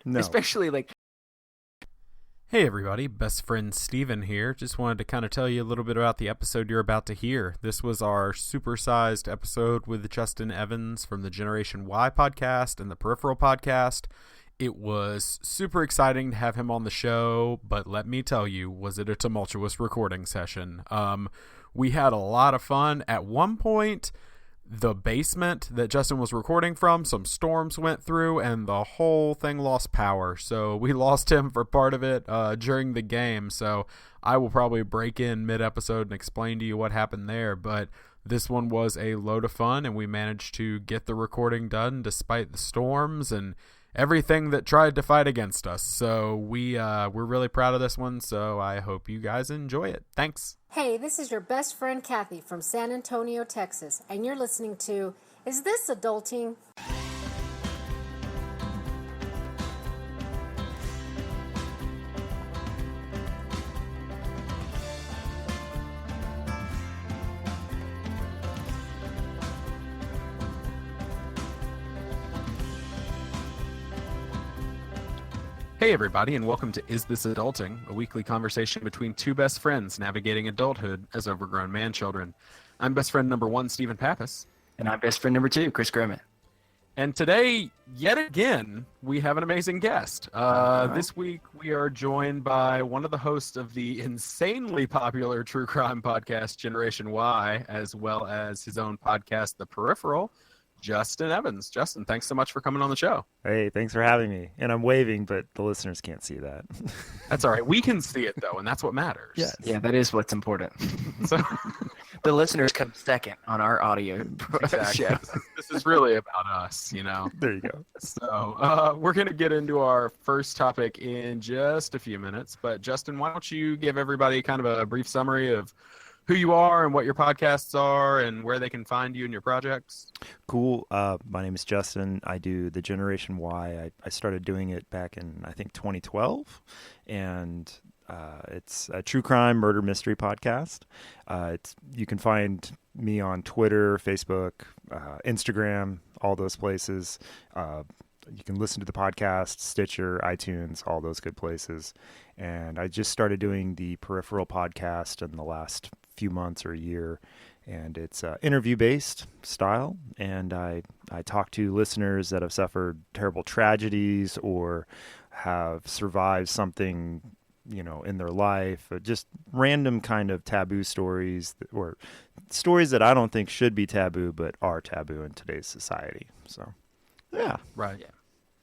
No. Especially like. Hey everybody, best friend Steven here. Just wanted to kind of tell you a little bit about the episode you're about to hear. This was our supersized episode with Justin Evans from the Generation Y podcast and the Peripheral podcast. It was super exciting to have him on the show, but let me tell you, was it a tumultuous recording session? We had a lot of fun. At one point, the basement that Justin was recording from, some storms went through and the whole thing lost power. So we lost him for part of it during the game. So I will probably break in mid-episode and explain to you what happened there. But this one was a load of fun, and we managed to get the recording done despite the storms and everything that tried to fight against us. So we're really proud of this one, so I hope you guys enjoy it. Thanks. Hey, this is your best friend Kathy from San Antonio, Texas, and you're listening to Is This Adulting? Hey everybody, and welcome to Is This Adulting, a weekly conversation between two best friends navigating adulthood as overgrown man-children. I'm best friend number 1, Stephen Pappas. And I'm best friend number 2, Chris Grimmett. And today, yet again, we have an amazing guest. This week, we are joined by one of the hosts of the insanely popular true crime podcast, Generation Y, as well as his own podcast, The Peripheral, Justin Evans. Justin, thanks so much for coming on the show. Hey, thanks for having me. And I'm waving, but the listeners can't see that. That's all right. We can see it, though, and that's what matters. Yes. Yeah, that is what's important. So the listeners come second on our audio exactly. show. This is really about us, you know. There you go. So we're going to get into our first topic in just a few minutes. But, Justin, why don't you give everybody kind of a brief summary of who you are and what your podcasts are and where they can find you and your projects? Cool. My name is Justin. I do the Generation Y. I started doing it back in, I think, 2012. And it's a true crime murder mystery podcast. You can find me on Twitter, Facebook, Instagram, all those places. You can listen to the podcast, Stitcher, iTunes, all those good places. And I just started doing the Peripheral podcast in the last few months or a year, and it's interview-based style, and I talk to listeners that have suffered terrible tragedies or have survived something, you know, in their life, just random kind of taboo stories or stories that I don't think should be taboo but are taboo in today's society. So, yeah. Right. Yeah.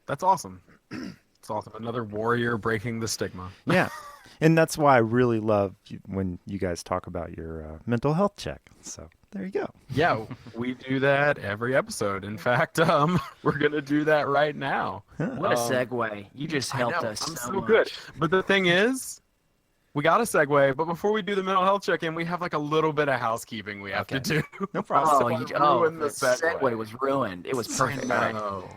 That's awesome. It's awesome. Another warrior breaking the stigma. Yeah. And that's why I really love when you guys talk about your mental health check. So there you go. Yeah, we do that every episode. In fact, we're going to do that right now. What a segue. You just helped us I'm so so much. good. But the thing is, we got a segue, but before we do the mental health check-in, we have like a little bit of housekeeping we have to do. No problem. Ruin The segue was ruined. It was perfect. All right. No.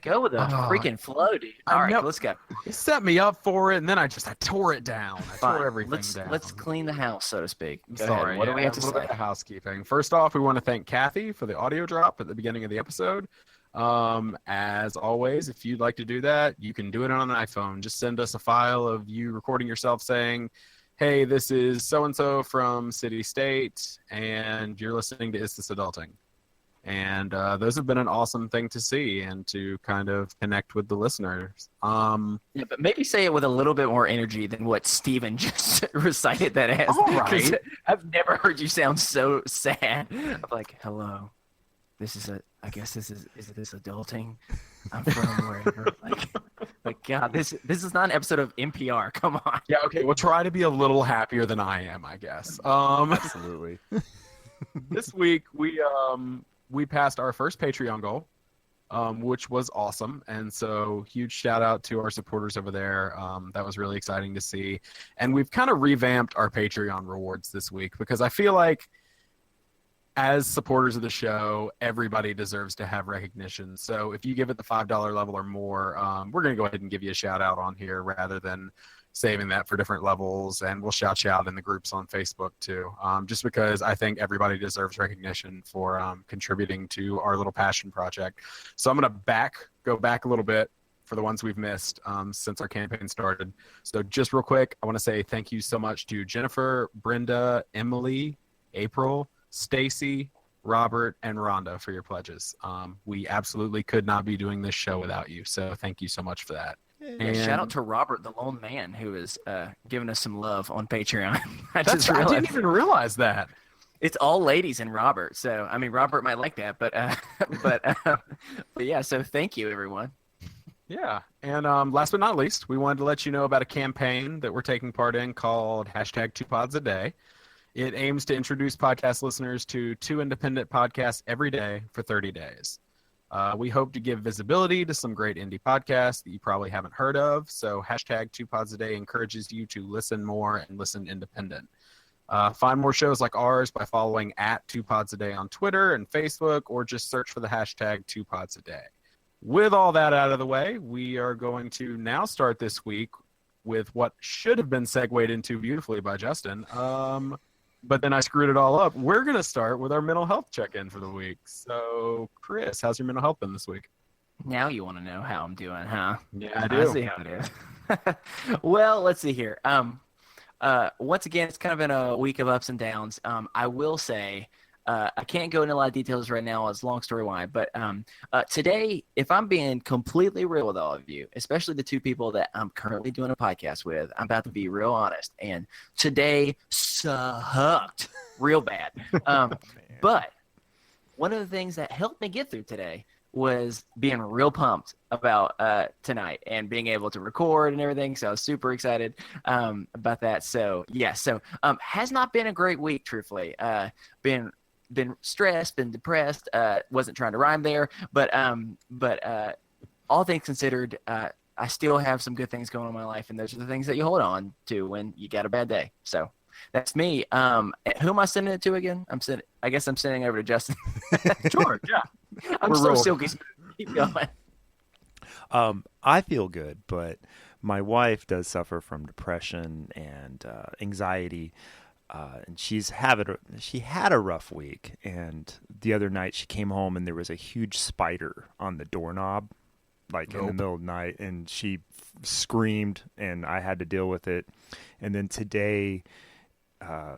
Go with the freaking flow, dude. All right, let's go. You set me up for it, and then I tore it down. I Fine. tore everything down. Let's clean the house, so to speak. Go Sorry. ahead. What do we have to a little bit say? of housekeeping. First off, we want to thank Kathy for the audio drop at the beginning of the episode. As always, if you'd like to do that, you can do it on an iPhone. Just send us a file of you recording yourself saying, hey, this is so-and-so from City State, and you're listening to Is This Adulting? And those have been an awesome thing to see and to kind of connect with the listeners. Yeah, but maybe say it with a little bit more energy than what Steven just recited that as. All right. I've never heard you sound so sad. I'm like, hello. I guess this is this adulting? I'm from wherever. Like God, this is not an episode of NPR. Come on. Yeah, okay, we'll try to be a little happier than I am, I guess. Absolutely. This week, we passed our first Patreon goal, which was awesome. And so huge shout out to our supporters over there. That was really exciting to see. And we've kind of revamped our Patreon rewards this week because I feel like as supporters of the show, everybody deserves to have recognition. So if you give it the $5 level or more, we're going to go ahead and give you a shout out on here rather than saving that for different levels, and we'll shout you out in the groups on Facebook too, just because I think everybody deserves recognition for contributing to our little passion project. So I'm going to go back a little bit for the ones we've missed since our campaign started. So just real quick, I want to say thank you so much to Jennifer, Brenda, Emily, April, Stacy, Robert, and Rhonda for your pledges. We absolutely could not be doing this show without you. So thank you so much for that. Yeah, shout out to Robert, the lone man, who is giving us some love on Patreon. I didn't even realize that. It's all ladies and Robert. So, I mean, Robert might like that, but yeah, so thank you, everyone. Yeah. And last but not least, we wanted to let you know about a campaign that we're taking part in called #2pods_a-day. It aims to introduce podcast listeners to 2 independent podcasts every day for 30 days. We hope to give visibility to some great indie podcasts that you probably haven't heard of. So #2pods_a-day encourages you to listen more and listen independent. Find more shows like ours by following @2pods_a-day on Twitter and Facebook, or just search for the #2pods_a-day. With all that out of the way, we are going to now start this week with what should have been segued into beautifully by Justin. But then I screwed it all up. We're going to start with our mental health check-in for the week. So, Chris, how's your mental health been this week? Now you want to know how I'm doing, huh? Yeah, I do. I see how it is. Well, let's see here. Once again, it's kind of been a week of ups and downs. I will say, I can't go into a lot of details right now, as long story why, but today, if I'm being completely real with all of you, especially the 2 people that I'm currently doing a podcast with, I'm about to be real honest, and today sucked real bad. But one of the things that helped me get through today was being real pumped about tonight and being able to record and everything. So I was super excited about that. So yeah, has not been a great week, truthfully. Been stressed, been depressed. Wasn't trying to rhyme there, but all things considered, I still have some good things going on in my life, and those are the things that you hold on to when you got a bad day. So that's me. Who am I sending it to again? I guess I'm sending it over to Justin. Sure, yeah. I'm so silky. Keep going. I feel good, but my wife does suffer from depression and anxiety. And she had a rough week, and the other night she came home and there was a huge spider on the doorknob, in the middle of the night, and she screamed, and I had to deal with it. And then today,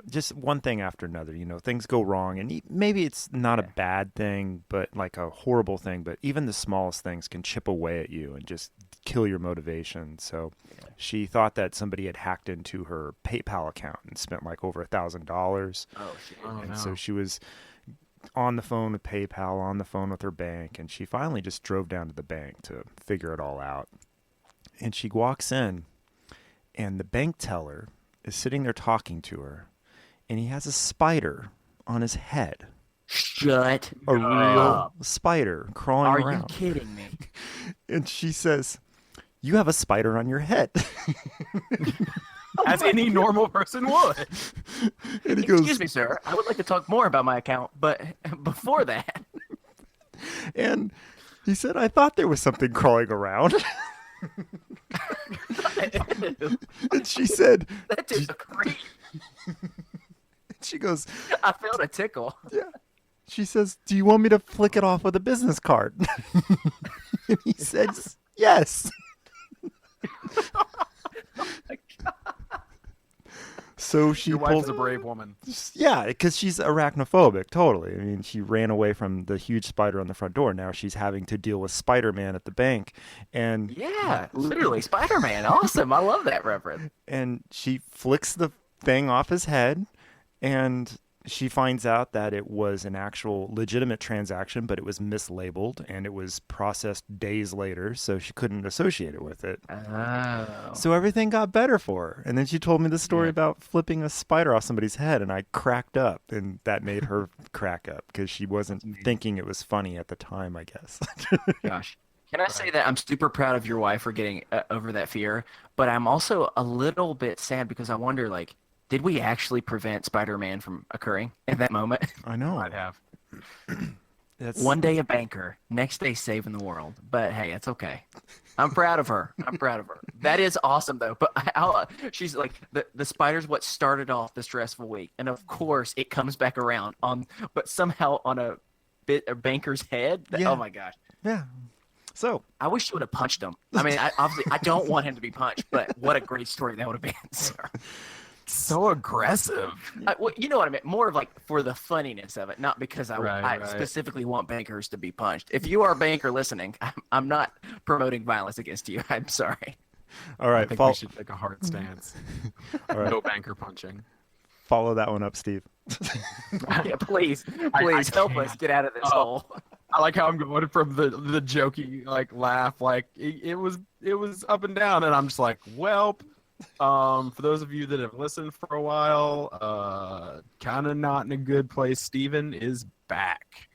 just one thing after another, things go wrong, and maybe it's not a bad thing, but like a horrible thing, but even the smallest things can chip away at you and just kill your motivation. So she thought that somebody had hacked into her PayPal account and spent like over $1,000. Oh, shit. And so she was on the phone with PayPal, on the phone with her bank, and she finally just drove down to the bank to figure it all out. And she walks in, and the bank teller is sitting there talking to her, and he has a spider on his head. Shut a real spider crawling around. Are you kidding me? And she says, "You have a spider on your head." As any normal person would. And he goes, "Excuse me, sir. I would like to talk more about my account, but before that." And he said, "I thought there was something crawling around." And she said, "That dude's a creep." She goes, "I felt a tickle." Yeah. She says, "Do you want me to flick it off with a business card?" And he says, "Yes." Oh my God. So she Your wife's a brave woman. Yeah, because she's arachnophobic, totally. I mean, she ran away from the huge spider on the front door. Now she's having to deal with Spider-Man at the bank. And yeah, literally Spider-Man. Awesome. I love that reference. And she flicks the thing off his head, and she finds out that it was an actual legitimate transaction, but it was mislabeled, and it was processed days later, so she couldn't associate it with it. Oh. So everything got better for her. And then she told me the story about flipping a spider off somebody's head, and I cracked up, and that made her crack up because she wasn't thinking it was funny at the time, I guess. Gosh. Can I say that I'm super proud of your wife for getting over that fear, but I'm also a little bit sad because I wonder, like, did we actually prevent Spider-Man from occurring in that moment? I know. Might have. One day a banker, next day saving the world. But hey, it's okay. I'm proud of her. That is awesome, though. But she's like, the spider's what started off the stressful week. And of course, it comes back around but somehow on a banker's head. Yeah. Oh my gosh. Yeah. So I wish you would have punched him. I mean, obviously, I don't want him to be punched, but what a great story that would have been, sir. So aggressive. Well, you know what I mean? More of like for the funniness of it, not because I Right. specifically want bankers to be punched. If you are a banker listening, I'm not promoting violence against you. I'm sorry. all right, I think we should take a hard stance. all right, No banker punching. follow that one up, Steve. Yeah, please I help us can't. get out of this hole. I like how I'm going from the jokey like laugh, like it was up and down, and I'm just like, well, for those of you that have listened for a while, kind of not in a good place. Steven is back.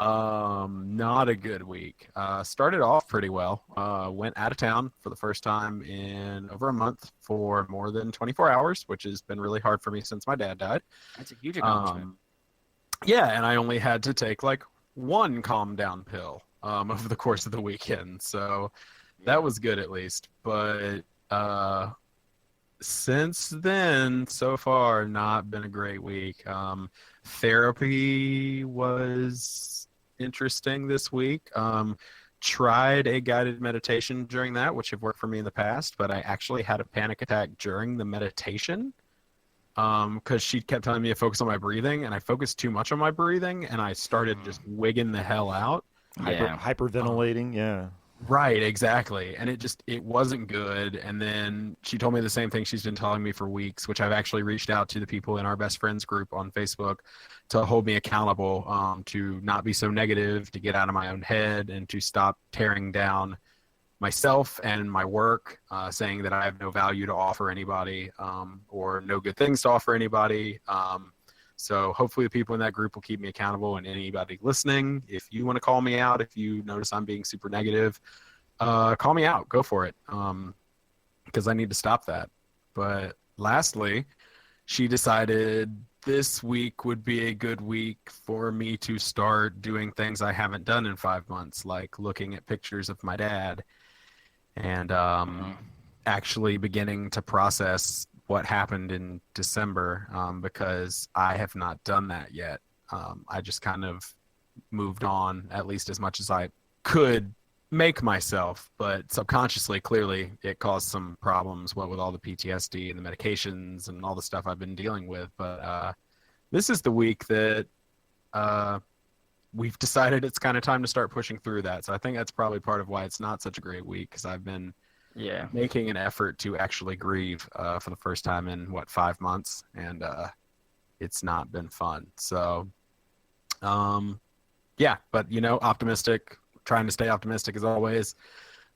Not a good week. Started off pretty well. Went out of town for the first time in over a month for more than 24 hours, which has been really hard for me since my dad died. That's a huge accomplishment. Yeah, and I only had to take like one calm down pill over the course of the weekend, so that was good at least. But since then, so far, not been a great week. Therapy was interesting this week. Tried a guided meditation during that, which have worked for me in the past, but I actually had a panic attack during the meditation because she kept telling me to focus on my breathing, and I focused too much on my breathing, and I started just wigging the hell out. Hyperventilating, yeah. Right, exactly. And it wasn't good. And then she told me the same thing she's been telling me for weeks, which I've actually reached out to the people in our best friends group on Facebook to hold me accountable, to not be so negative, to get out of my own head, and to stop tearing down myself and my work, saying that I have no value to offer anybody, or no good things to offer anybody. So hopefully the people in that group will keep me accountable, and anybody listening, if you want to call me out, if you notice I'm being super negative, call me out, go for it. Because I need to stop that. But lastly, she decided this week would be a good week for me to start doing things I haven't done in 5 months, like looking at pictures of my dad and actually beginning to process what happened in December, because I have not done that yet. I just kind of moved on, at least as much as I could make myself, but subconsciously, clearly, it caused some problems, what with all the PTSD and the medications and all the stuff I've been dealing with. But this is the week that we've decided it's kind of time to start pushing through that. So I think that's probably part of why it's not such a great week, because I've been making an effort to actually grieve for the first time in 5 months, and it's not been fun. So yeah, but optimistic, trying to stay optimistic as always.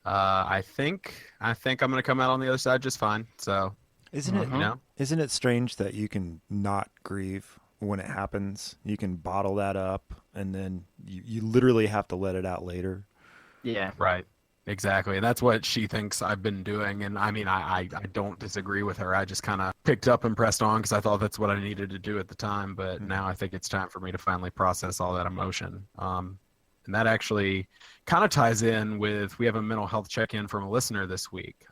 I think I'm going to come out on the other side just fine. So Isn't it strange that you can not grieve when it happens? You can bottle that up, and then you literally have to let it out later. Yeah. Right. Exactly. And that's what she thinks I've been doing. And I mean, I don't disagree with her. I just kind of picked up and pressed on because I thought that's what I needed to do at the time. But now I think it's time for me to finally process all that emotion. And that actually kind of ties in with, we have a mental health check-in from a listener this week.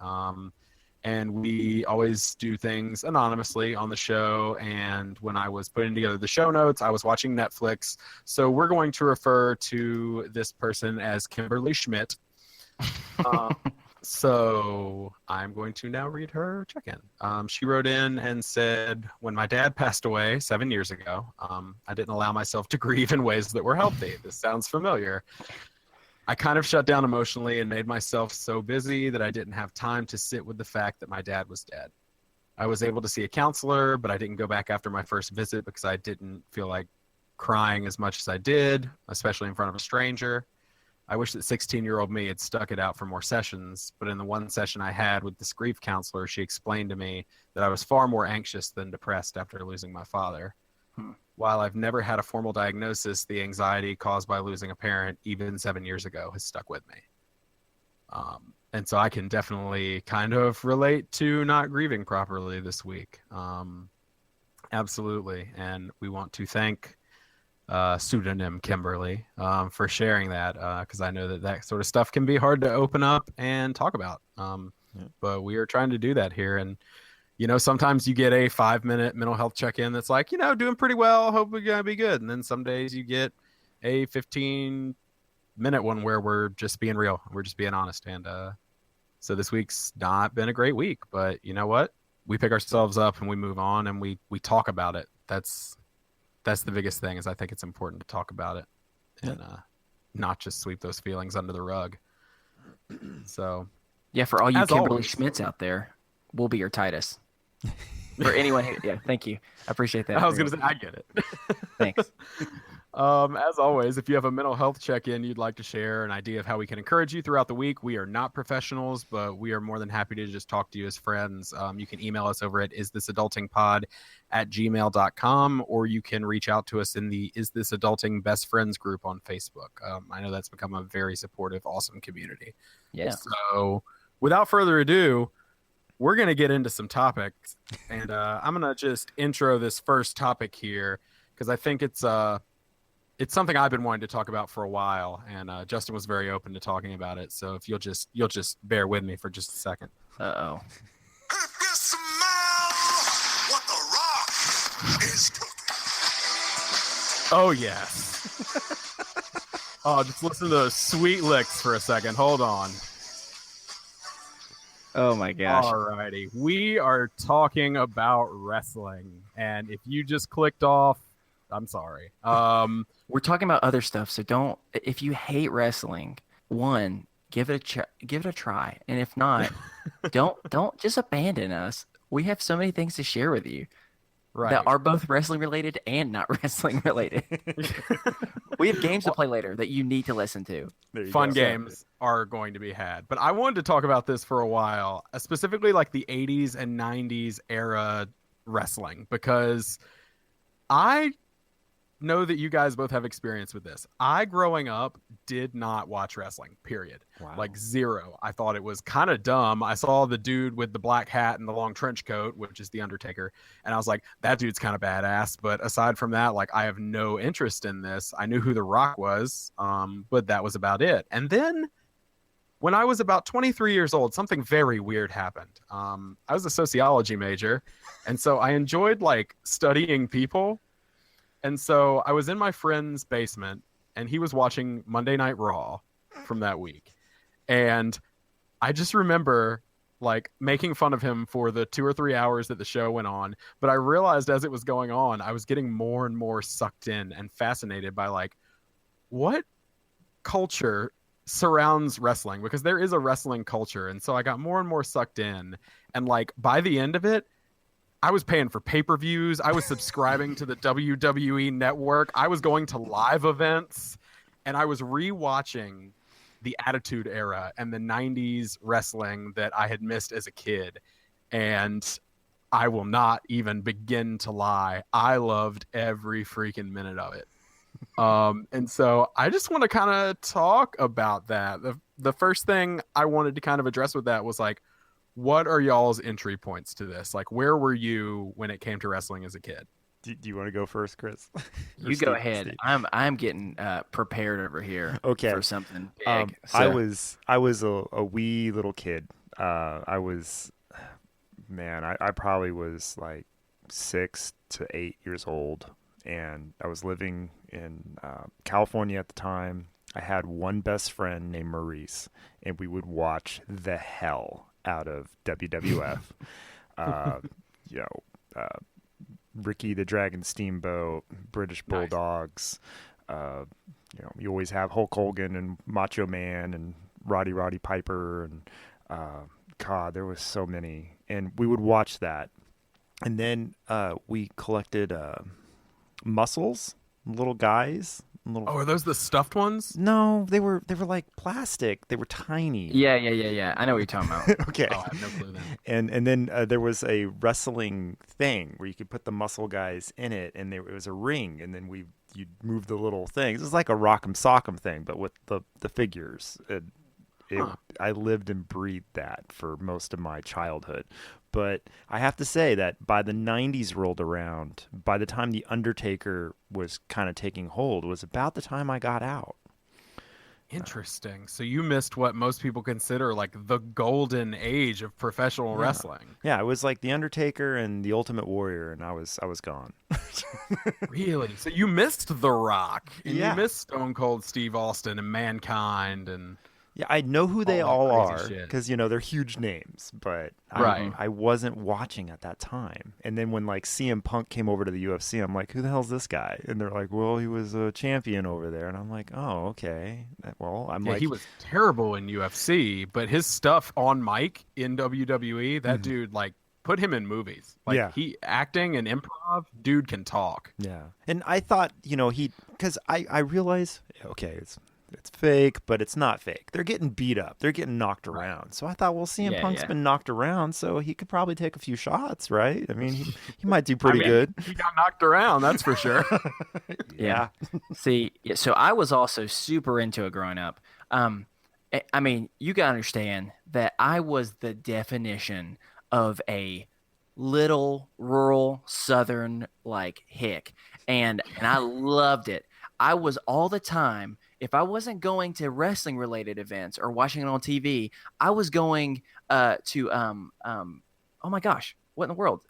And we always do things anonymously on the show. And when I was putting together the show notes, I was watching Netflix. So we're going to refer to this person as Kimberly Schmidt. So I'm going to now read her check-in. She wrote in and said, when my dad passed away 7 years ago, I didn't allow myself to grieve in ways that were healthy. This sounds familiar. I kind of shut down emotionally and made myself so busy that I didn't have time to sit with the fact that my dad was dead. I was able to see a counselor, but I didn't go back after my first visit because I didn't feel like crying as much as I did, especially in front of a stranger. I wish that 16-year-old me had stuck it out for more sessions, but in the one session I had with this grief counselor, she explained to me that I was far more anxious than depressed after losing my father. While I've never had a formal diagnosis, the anxiety caused by losing a parent, even 7 years ago, has stuck with me. And so I can definitely kind of relate to not grieving properly this week. Absolutely. And we want to thank pseudonym Kimberly for sharing that, because I know that sort of stuff can be hard to open up and talk about. But we are trying to do that here. And sometimes you get a 5-minute mental health check-in that's like, doing pretty well, hope we're gonna be good. And then some days you get a 15 minute one where we're just being real. We're just being honest. And so this week's not been a great week, but you know what? We pick ourselves up and we move on and we talk about it. That's the biggest thing, is I think it's important to talk about it and not just sweep those feelings under the rug. So yeah, for all you as Kimberly always, Schmitz out there, we'll be your Titus. For anyone who, yeah, thank you. I appreciate that. I was going to say, I get it. Thanks. As always, if you have a mental health check-in you'd like to share, an idea of how we can encourage you throughout the week, we are not professionals, but we are more than happy to just talk to you as friends. You can email us over at isthisadultingpod@gmail.com, or you can reach out to us in the Is This Adulting Best Friends group on Facebook. I know that's become a very supportive, awesome community. Yeah. So without further ado, we're going to get into some topics, and I'm going to just intro this first topic here because I think it's something I've been wanting to talk about for a while, and Justin was very open to talking about it. So if you'll just bear with me for just a second. Uh-oh. If you smell what the Rock is cooking. Oh, yes. Oh, just listen to those sweet licks for a second. Hold on. Oh my gosh. Alrighty. We are talking about wrestling, and if you just clicked off, I'm sorry. We're talking about other stuff, so don't. If you hate wrestling, give it a try, and if not, don't just abandon us. We have so many things to share with you that are both wrestling related and not wrestling related. We have games to play later that you need to listen to. Fun games are going to be had, but I wanted to talk about this for a while, specifically like the 80s and 90s era wrestling, because I know that you guys both have experience with this. I, growing up, did not watch wrestling, period. Wow. Like zero. I thought it was kind of dumb. I saw the dude with the black hat and the long trench coat, which is The Undertaker, and I was like, that dude's kind of badass. But aside from that, like, I have no interest in this. I knew who The Rock was, but that was about it. And then when I was about 23 years old, something very weird happened. I was a sociology major, and so I enjoyed, like, studying people. And so I was in my friend's basement, and he was watching Monday Night Raw from that week. And I just remember, like, making fun of him for the 2 or 3 hours that the show went on. But I realized as it was going on, I was getting more and more sucked in and fascinated by, like, what culture surrounds wrestling, because there is a wrestling culture. And so I got more and more sucked in. And, like, by the end of it, I was paying for pay-per-views. I was subscribing to the WWE Network. I was going to live events, and I was rewatching the Attitude Era and the 90s wrestling that I had missed as a kid. And I will not even begin to lie. I loved every freaking minute of it. And so I just want to kind of talk about that. The first thing I wanted to kind of address with that was, like, what are y'all's entry points to this? Like, where were you when it came to wrestling as a kid? Do you want to go first, Chris? You go ahead. Steve? I'm getting prepared over here. Okay. For something big. I was a wee little kid. I probably was like 6 to 8 years old, and I was living in California at the time. I had one best friend named Maurice, and we would watch the hell out of WWF. Ricky the Dragon Steamboat, British Bulldogs. You always have Hulk Hogan and Macho Man and Roddy Piper, and God, there was so many, and we would watch that. And then we collected muscles, little guys. Oh, are those the stuffed ones? No, they were like plastic. They were tiny. Yeah. I know what you're talking about. Okay. Oh, I have no clue then. And then there was a wrestling thing where you could put the muscle guys in it, and it was a ring, and then you'd move the little things. It was like a Rock'em Sock'em thing, but with the figures. I lived and breathed that for most of my childhood. But I have to say that by the 90s rolled around, by the time The Undertaker was kind of taking hold, was about the time I got out. Interesting. So you missed what most people consider like the golden age of professional wrestling. Yeah, it was like The Undertaker and The Ultimate Warrior, and I was gone. Really? So you missed The Rock, and Yeah. you missed Stone Cold Steve Austin and Mankind, and Yeah, I know who they All that all crazy are shit. because they're huge names, but Right. I wasn't watching at that time. And then when like CM Punk came over to the UFC, I'm like, who the hell's this guy? And they're like, well, he was a champion over there, and I'm like, oh, okay. Well, I'm yeah, like, he was terrible in UFC, but his stuff on mic in WWE, that dude like put him in movies. Like Yeah. he acting and improv, dude can talk. yeah. And I thought, because I realize, okay, it's fake, but it's not fake. They're getting beat up. They're getting knocked around. So I thought, well, CM Yeah, Punk's yeah. been knocked around, so he could probably take a few shots, right? I mean, he might do pretty I mean, good. He got knocked around, that's for sure. Yeah. See, so I was also super into it growing up. I mean, you gotta understand that I was the definition of a little rural southern like hick, and I loved it. I was all the time. If I wasn't going to wrestling related events or watching it on TV, I was going to oh my gosh, what in the world?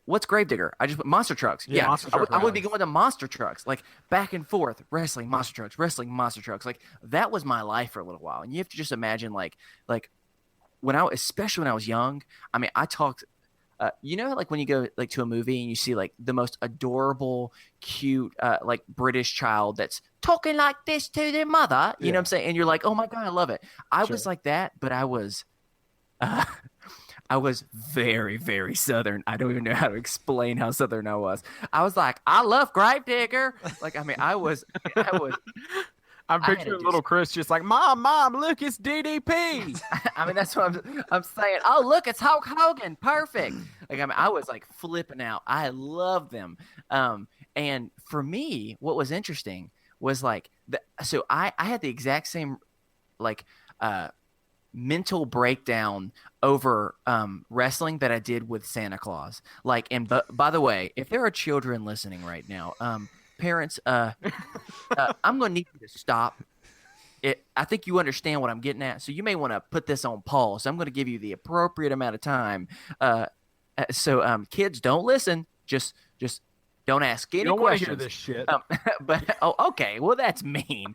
What's Gravedigger? I just put monster trucks. Yeah, Yeah, monster I would truck be rallies. going to monster trucks, like back and forth, wrestling monster trucks. Like that was my life for a little while. And you have to just imagine, like especially when I was young. I mean, I talked. Like when you go like to a movie and you see like the most adorable, cute, like British child that's talking like this to their mother. You know what I'm saying? And you're like, oh my god, I love it. I was like that, but I was very, very Southern. I don't even know how to explain how Southern I was. I was like, I love Gravedigger. Like, I mean, I was. I'm I had to picturing do little Chris just like, Mom, look, it's DDP. I mean, that's what I'm saying. Oh, look, it's Hulk Hogan. Perfect. Like, I mean, I was like flipping out. I loved them. And for me, what was interesting was like, so I had the exact same, like, mental breakdown over wrestling that I did with Santa Claus. Like, and by the way, if there are children listening right now, parents, I'm going to need you to stop. I think you understand what I'm getting at, so you may want to put this on pause. I'm going to give you the appropriate amount of time. So kids, don't listen. Just don't ask any You don't want to questions. hear this shit. But okay, well that's mean.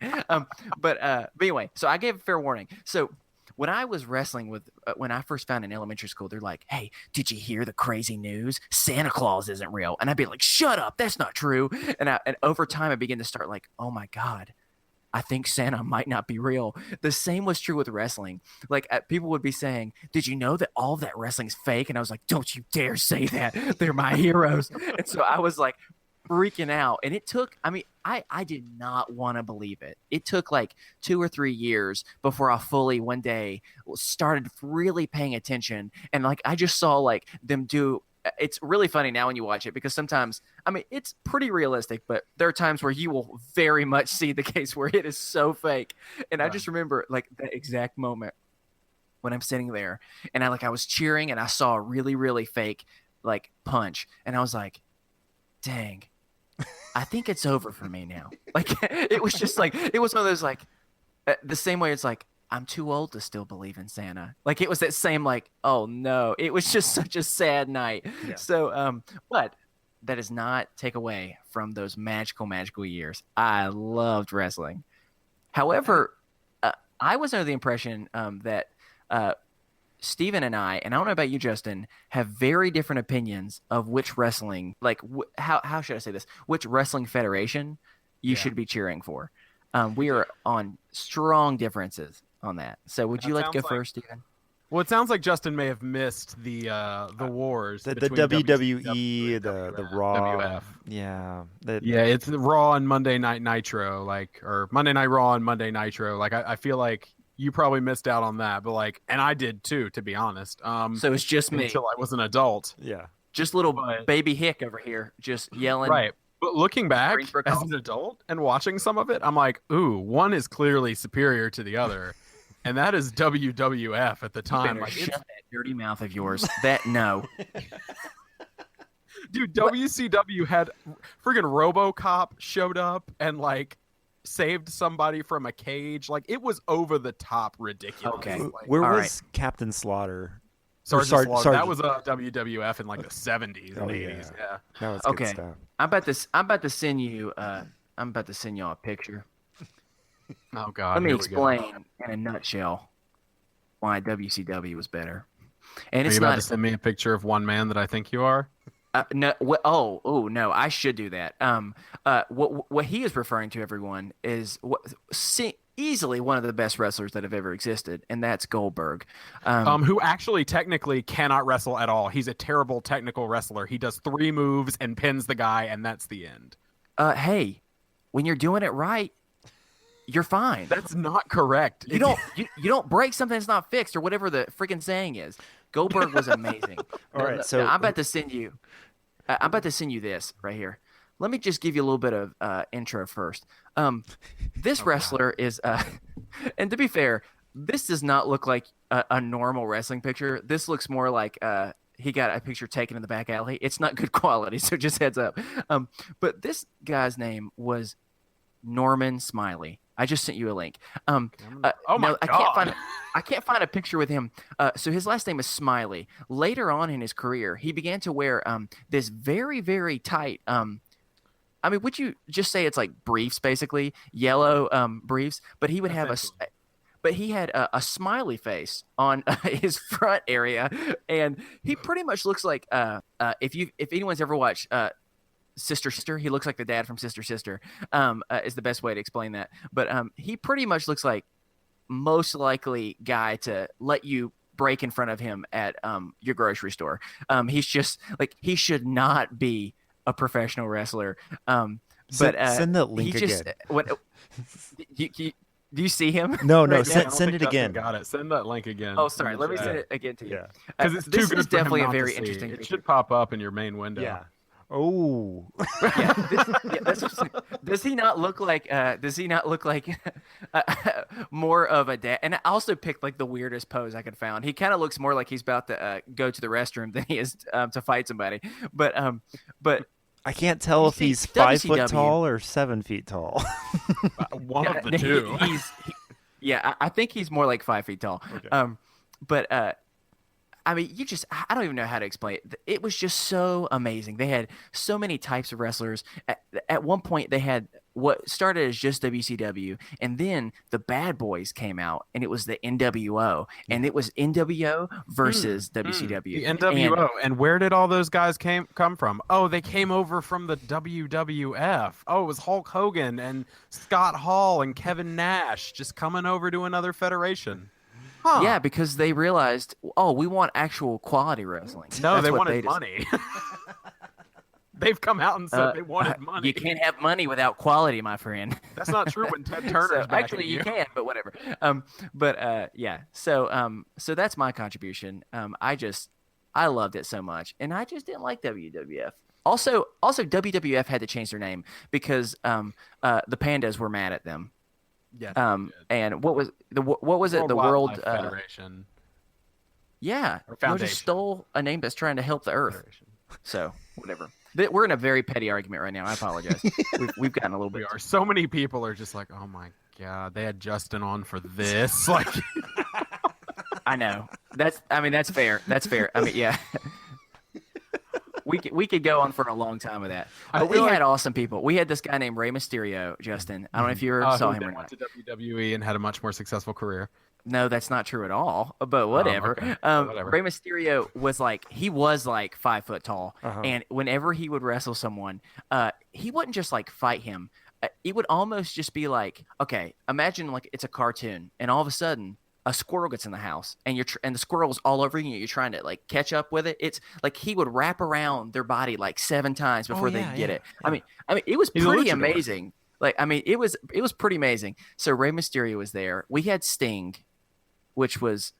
But anyway, so I gave a fair warning. So when I was wrestling with, when I first found in elementary school, they're like, "Hey, did you hear the crazy news? Santa Claus isn't real." And I'd be like, "Shut up, that's not true." And over time, I began to start like, "Oh my god, I think Santa might not be real." The same was true with wrestling. Like people would be saying, "Did you know that all of that wrestling's fake?" And I was like, "Don't you dare say that. They're my heroes." And so I was like freaking out. And it took, I mean, I did not want to believe it. It took like 2 or 3 years before I fully one day started really paying attention. And like, I just saw like them do. It's really funny now when you watch it because sometimes, I mean, it's pretty realistic, but there are times where you will very much see the case where it is so fake. And I just remember like that exact moment when I'm sitting there and I was cheering and I saw a really, really fake like punch. And I was like, dang, I think it's over for me now. Like it was just like, it was one of those like the same way it's like, I'm too old to still believe in Santa. Like it was that same like, oh no, it was just such a sad night. Yeah. So, but that does not take away from those magical years. I loved wrestling. However, I was under the impression that Steven and I don't know about you, Justin, have very different opinions of which wrestling, like how should I say this? Which wrestling federation you should be cheering for. We are on strong differences on that. So would you like to go first, Steven? Well, it sounds like Justin may have missed the wars. The between WWE, the Raw. WF. Yeah. Yeah, it's the Raw and Monday Night Nitro, or Monday Night Raw and Monday Nitro. Like, I feel like you probably missed out on that, but like, and I did too, to be honest. So it's just me. Until I was an adult. Yeah. Just little baby Hick over here, just yelling. Right. But looking back Greensboro as Golf. an adult and watching some of it, I'm like, ooh, one is clearly superior to the other. And that is WWF at the You time. better Like, shut that dirty mouth of yours. That no. dude, WCW had friggin' RoboCop showed up and like saved somebody from a cage. Like, it was over the top ridiculous. Okay. Like, Where All was Captain Slaughter? Sergeant Sar- Slaughter, Sergeant- that was a WWF in like the 70s and Oh, 80s. Yeah. That was Okay. good stuff. I'm about to send you. I'm about to send y'all a picture. Oh God. Let me here we go. explain in a nutshell why WCW was better. And Are it's you about not. to send me a picture of one man that I think you are? No. No. I should do that. What he is referring to, everyone, is easily one of the best wrestlers that have ever existed, and that's Goldberg. Who actually technically cannot wrestle at all. He's a terrible technical wrestler. He does 3 moves and pins the guy, and that's the end. Hey, when you're doing it right, you're fine. That's not correct. You don't break something that's not fixed, or whatever the freaking saying is. Goldberg was amazing. All right, so I'm about to send you. I'm about to send you this right here. Let me just give you a little bit of intro first. This wrestler is, and to be fair, this does not look like a normal wrestling picture. This looks more like he got a picture taken in the back alley. It's not good quality, so just heads up. But this guy's name was Norman Smiley. I just sent you a link. Oh my God. I can't find a picture with him. So his last name is Smiley. Later on in his career, he began to wear this very, very tight. I mean, would you just say it's like briefs, basically yellow briefs? But he would have but he had a smiley face on his front area, and he pretty much looks like if anyone's ever watched Sister, he looks like the dad from Sister is the best way to explain that. But he pretty much looks like most likely guy to let you break in front of him at your grocery store. He's just like, he should not be a professional wrestler. But send that link again. Do you see him? No, Right, send it again. Got it. Send that link again. Oh, sorry. Let me send it again to you. Yeah, because it's too this good is for him definitely a not to very see. interesting It picture. should pop up in your main window. Yeah. Oh. Does he not look like? More of a dad? And I also picked like the weirdest pose I could find. He kind of looks more like he's about to go to the restroom than he is to fight somebody. But I can't tell if see, he's 5 foot WCW tall or 7 feet tall. One of the two. I think he's more like 5 feet tall. Okay. But I mean, I don't even know how to explain it. It was just so amazing. They had so many types of wrestlers. At one point, they had what started as just WCW, and then the Bad Boys came out, and it was the NWO, and it was NWO versus WCW. The NWO. And where did all those guys come from? Oh, they came over from the WWF. Oh, it was Hulk Hogan and Scott Hall and Kevin Nash just coming over to another federation. Huh. Yeah, because they realized, we want actual quality wrestling. No, That's they what wanted money. They've come out and said they wanted money. You can't have money without quality, my friend. That's not true when Ted Turner's back actually, at you can, but whatever. Yeah. So that's my contribution. I loved it so much, and I just didn't like WWF. Also, WWF had to change their name because the Pandas were mad at them. Yeah. And what was it? The World Federation. Yeah. Or They Foundation. just stole a name that's trying to help the Earth. So whatever. We're in a very petty argument right now. I apologize. We've gotten a little bit. We are. So many people are just like, oh my God, they had Justin on for this. Like, I know. That's fair. That's fair. I mean, yeah. We could go on for a long time with that. But we had awesome people. We had this guy named Rey Mysterio, Justin. I don't know if you ever saw him or went not. to WWE and had a much more successful career. No, that's not true at all. But whatever. Okay. Whatever. Rey Mysterio was like 5 foot tall, Uh-huh. and whenever he would wrestle someone, he wouldn't just like fight him. It would almost just be like, okay, imagine like it's a cartoon, and all of a sudden a squirrel gets in the house, and and the squirrel's all over you. You're trying to like catch up with it. It's like he would wrap around their body like 7 times before they get it. I mean, it was He's a pretty luchador. amazing. Like, I mean, it was pretty amazing. So Rey Mysterio was there. We had Sting, which was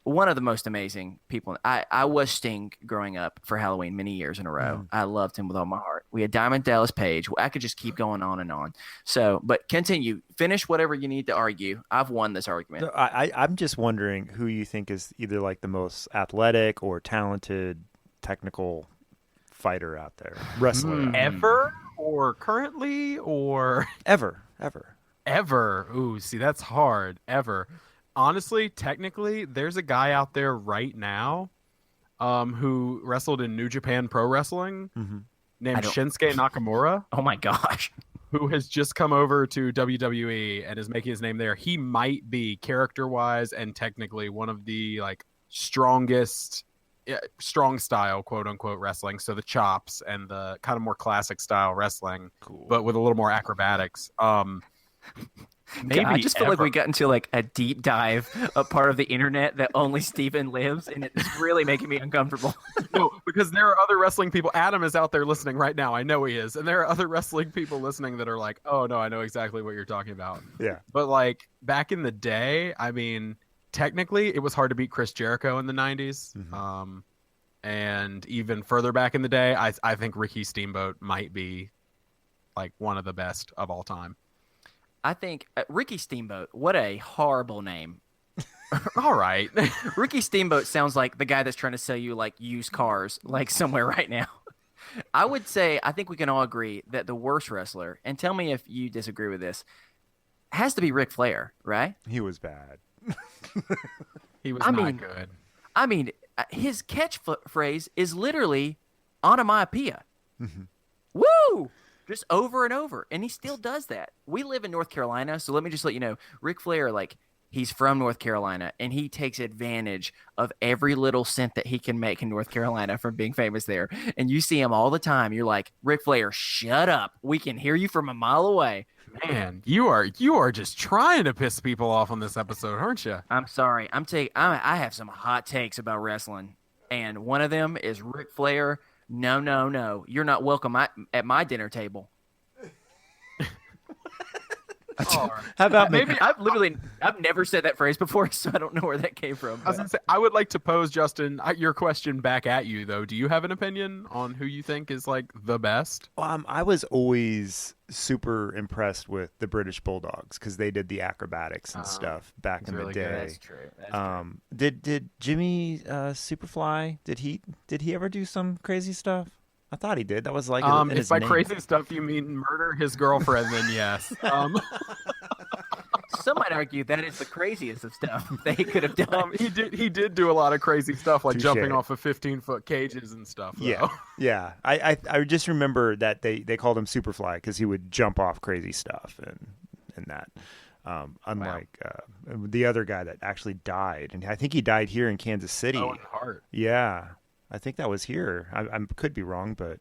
one of the most amazing people. I was Sting growing up for Halloween many years in a row. I loved him with all my heart. We had Diamond Dallas Page. I could just keep going on and on. So, but continue. Finish whatever you need to argue. I've won this argument. I'm just wondering who you think is either like the most athletic or talented technical fighter out there, wrestler Ever or currently or ever. ever. Ever. Ooh, see, that's hard. Ever. Honestly, technically, there's a guy out there right now who wrestled in New Japan Pro Wrestling Hmm. named I don't- Shinsuke Nakamura, Oh my gosh. who has just come over to WWE and is making his name there. He might be character-wise and technically one of the like strongest strong style quote unquote wrestling, so the chops and the kind of more classic style wrestling, Cool. but with a little more acrobatics. Maybe God, I just feel like ever. we got into like a deep dive, a part of the internet that only Steven lives, and it's really making me uncomfortable. No, because there are other wrestling people. Adam is out there listening right now. I know he is. And there are other wrestling people listening that are like, oh, no, I know exactly what you're talking about. Yeah. But like back in the day, I mean, technically it was hard to beat Chris Jericho in the 90s. Mhm. And even further back in the day, I think Ricky Steamboat might be like one of the best of all time. I think Ricky Steamboat, what a horrible name. All right. Ricky Steamboat sounds like the guy that's trying to sell you like used cars, like somewhere right now. I would say, I think we can all agree that the worst wrestler, and tell me if you disagree with this, has to be Ric Flair, right? He was bad. He was I not mean- good. I mean, his catchphrase is literally onomatopoeia. Mhm. Woo! Just over and over. And he still does that. We live in North Carolina, so let me just let you know, Ric Flair, like, he's from North Carolina, and he takes advantage of every little cent that he can make in North Carolina from being famous there. And you see him all the time. You're like, Ric Flair, shut up. We can hear you from a mile away. Man, you are just trying to piss people off on this episode, aren't you? I'm sorry. I have some hot takes about wrestling, and one of them is Ric Flair. No. You're not welcome at my dinner table. How How about Maybe I've never said that phrase before, so I don't know where that came from. I was but- gonna say, I would like to pose, Justin, your question back at you, though. Do you have an opinion on who you think is like the best? I was always super impressed with the British Bulldogs because they did the acrobatics and stuff back that's in really the good. day. That's true. That's true. Did Jimmy Superfly? Did he ever do some crazy stuff? I thought he did. That was like in If his by name. crazy stuff you mean murder his girlfriend, then yes. Some might argue that is the craziest of stuff they could have done. He did do a lot of crazy stuff, like Touche. jumping off of 15-foot cages and stuff. Though. Yeah, yeah. I just remember that they called him Superfly because he would jump off crazy stuff and that. Unlike the other guy that actually died, and I think he died here in Kansas City. Owen Hart. Yeah, I think that was here. I could be wrong, but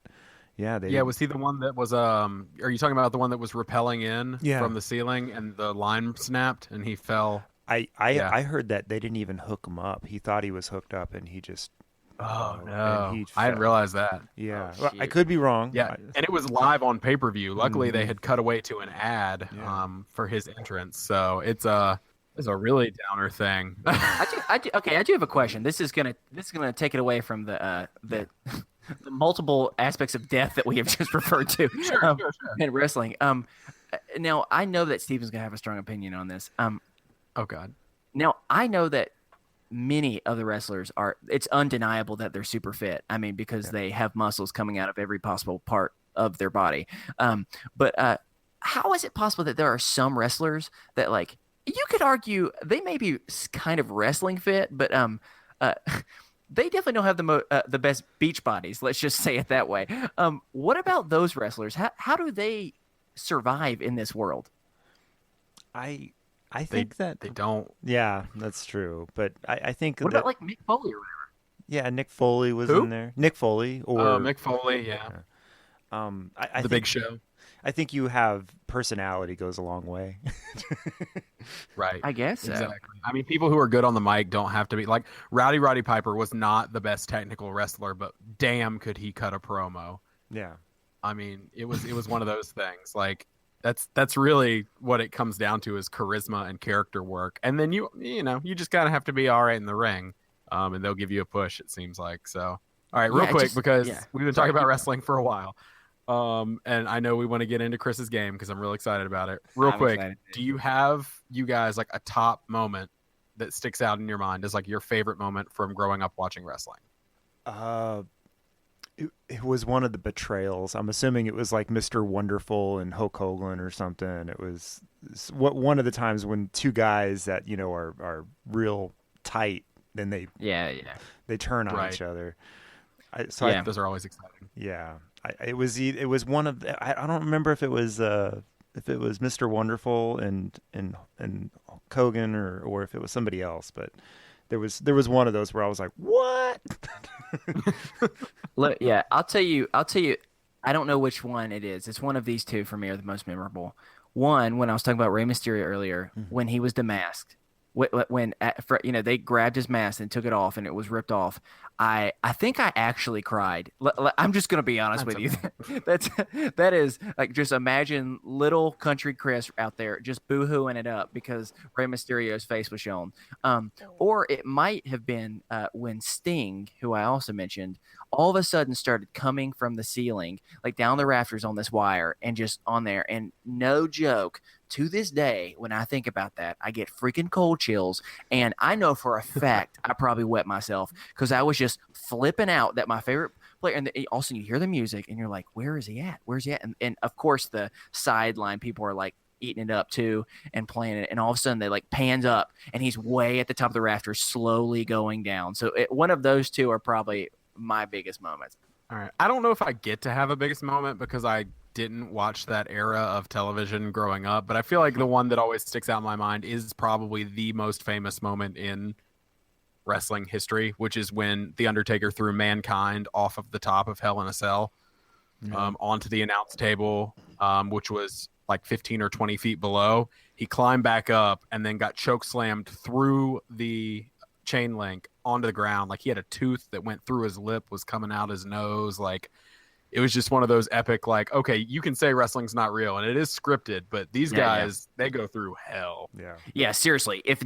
yeah, they. Yeah, was he the one that was? Are you talking about the one that was rappelling in Yeah. from the ceiling and the line snapped and he fell? I heard that they didn't even hook him up. He thought he was hooked up, and he just. Oh and no! he I didn't fell. realize that. Yeah, Oh, well, I shit. could be wrong. Yeah, and it was live on pay-per-view. Luckily, they Mhm. had cut away to an ad Yeah. for his entrance, so it's a really downer thing. I do have a question. This is gonna take it away from the the multiple aspects of death that we have just referred to Sure. in wrestling. Now I know that Steven's gonna have a strong opinion on this. Oh God. Now I know that many of the wrestlers it's undeniable that they're super fit. I mean, because they have muscles coming out of every possible part of their body. But how is it possible that there are some wrestlers that, like, you could argue they may be kind of wrestling fit, but they definitely don't have the best beach bodies. Let's just say it that way. What about those wrestlers? How do they survive in this world? I think that They don't. yeah, that's true. But I think What that about like Mick Foley or whatever? yeah, Nick Foley was Who? in there. Nick Foley or Mick Foley, yeah. I The think, Big Show. I think you have personality goes a long way. Right. I guess so. Exactly. I mean, people who are good on the mic don't have to be like Roddy Piper was not the best technical wrestler, but damn, could he cut a promo? Yeah. I mean, it was one of those things. Like that's really what it comes down to is charisma and character work, and then you just gotta have to be all right in the ring, and they'll give you a push. It seems like so. All right, real Yeah, quick because yeah. we've been talking about wrestling for a while. And I know we want to get into Chris's game because I'm really excited about it. Real I'm quick, excited. do you have you guys like a top moment that sticks out in your mind as like your favorite moment from growing up watching wrestling? It was one of the betrayals. I'm assuming it was like Mr. Wonderful and Hulk Hogan or something. It was one of the times when two guys that are real tight, then they turn on each other. Those are always exciting. Yeah, it was one of I don't remember if it was Mr. Wonderful and Hogan or if it was somebody else, but there was one of those where I was like, what? Look, yeah, I'll tell you. I don't know which one it is. It's one of these two for me are the most memorable. One, when I was talking about Rey Mysterio earlier, when he was demasked, when they grabbed his mask and took it off and it was ripped off. I think I actually cried. I'm just gonna be honest with you. That is like, just imagine little country Chris out there just boohooing it up because Rey Mysterio's face was shown. Or it might have been when Sting, who I also mentioned, all of a sudden started coming from the ceiling, like down the rafters on this wire and just on there. And no joke, to this day, when I think about that, I get freaking cold chills. And I know for a fact I probably wet myself because I was just flipping out that my favorite player. And also, you hear the music and you're like, where is he at? Where's he at? And of course, the sideline people are like eating it up too and playing it. And all of a sudden, they like pans up and he's way at the top of the rafters, slowly going down. So one of those two are probably my biggest moments. All right. I don't know if I get to have a biggest moment because I didn't watch that era of television growing up, but I feel like the one that always sticks out in my mind is probably the most famous moment in wrestling history, which is when The Undertaker threw Mankind off of the top of Hell in a Cell onto the announce table, which was like 15 or 20 feet below. He climbed back up and then got choke slammed through the chain link onto the ground. Like he had a tooth that went through his lip, was coming out his nose. Like it was just one of those epic, like, okay, you can say wrestling's not real and it is scripted, but these guys, they go through hell. Yeah, seriously. If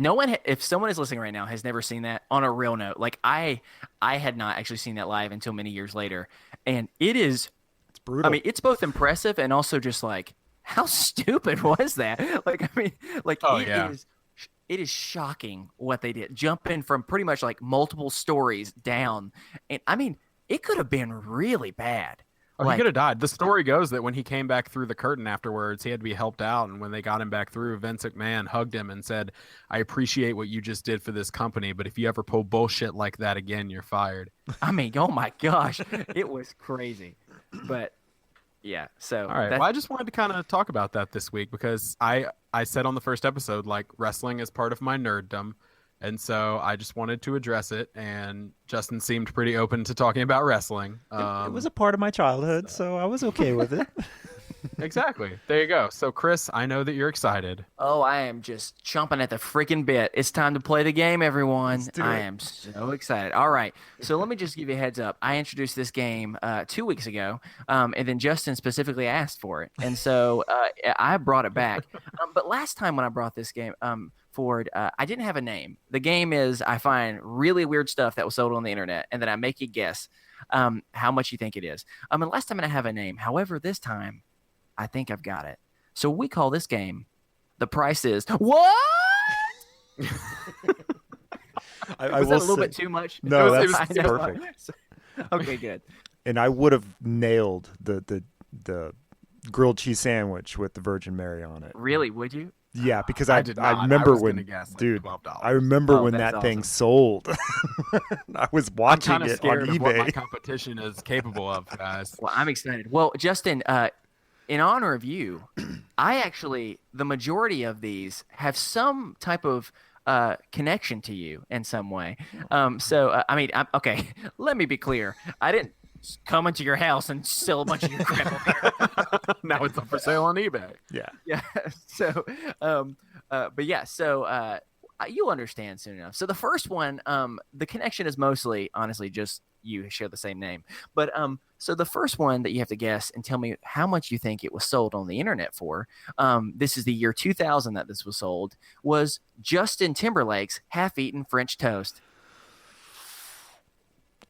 someone is listening right now has never seen that, on a real note, like I had not actually seen that live until many years later, and it's brutal. I mean, it's both impressive and also just like, how stupid was that? Like, I mean, like it is shocking what they did, jumping from pretty much like multiple stories down, and I mean, it could have been really bad. Oh, he could have died. The story goes that when he came back through the curtain afterwards, he had to be helped out. And when they got him back through, Vince McMahon hugged him and said, I appreciate what you just did for this company, but if you ever pull bullshit like that again, you're fired. I mean, oh my gosh, it was crazy. But yeah, so. All right. Well, I just wanted to kind of talk about that this week because I said on the first episode, like, wrestling is part of my nerddom. And so I just wanted to address it, and Justin seemed pretty open to talking about wrestling. It was a part of my childhood, so I was okay with it. Exactly. There you go. So, Chris, I know that you're excited. Oh, I am just chomping at the freaking bit. It's time to play the game, everyone. I am so excited. All right. So let me just give you a heads up. I introduced this game 2 weeks ago, and then Justin specifically asked for it. And so I brought it back. But last time when I brought this game forward, I didn't have a name. The game is I find really weird stuff that was sold on the internet, and then I make you guess how much you think it is. And last time I didn't have a name. However, this time, I think I've got it. So we call this game The Price Is What? Was that a little bit too much? No, that's perfect. Okay, good. And I would have nailed the grilled cheese sandwich with the Virgin Mary on it. Really? Would you? Yeah, because I remember when, dude, I remember when that thing sold. I was watching it on eBay. Of what my competition is capable of, guys. Well, I'm excited. Well, Justin, in honor of you, the majority of these have some type of connection to you in some way. Okay, let me be clear. I didn't come into your house and sell a bunch of your crap over there. Now it's up for sale on eBay. Yeah. So, you'll understand soon enough. So the first one, the connection is mostly, honestly, just you share the same name. But so the first one that you have to guess and tell me how much you think it was sold on the internet for, this is the year 2000 that this was sold, was Justin Timberlake's half-eaten French toast.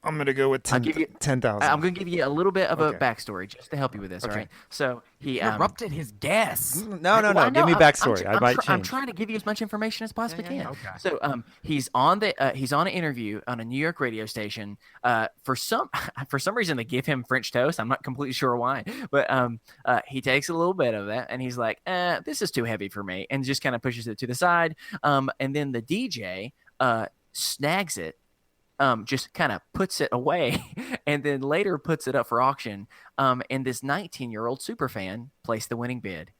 I'm going to go with I'll give you 10,000. I'm going to give you a little bit of Okay. a backstory just to help you with this. Okay. All right. So he Interrupted his guess. No. I Give me know, backstory. I might I'm change. trying to give you as much information as possibly can. Okay. So he's on an interview on a New York radio station. For some reason they give him French toast. I'm not completely sure why, but he takes a little bit of that and he's like, this is too heavy for me, and just kind of pushes it to the side. And then the DJ snags it. Just kind of puts it away and then later puts it up for auction. And this 19-year-old superfan placed the winning bid.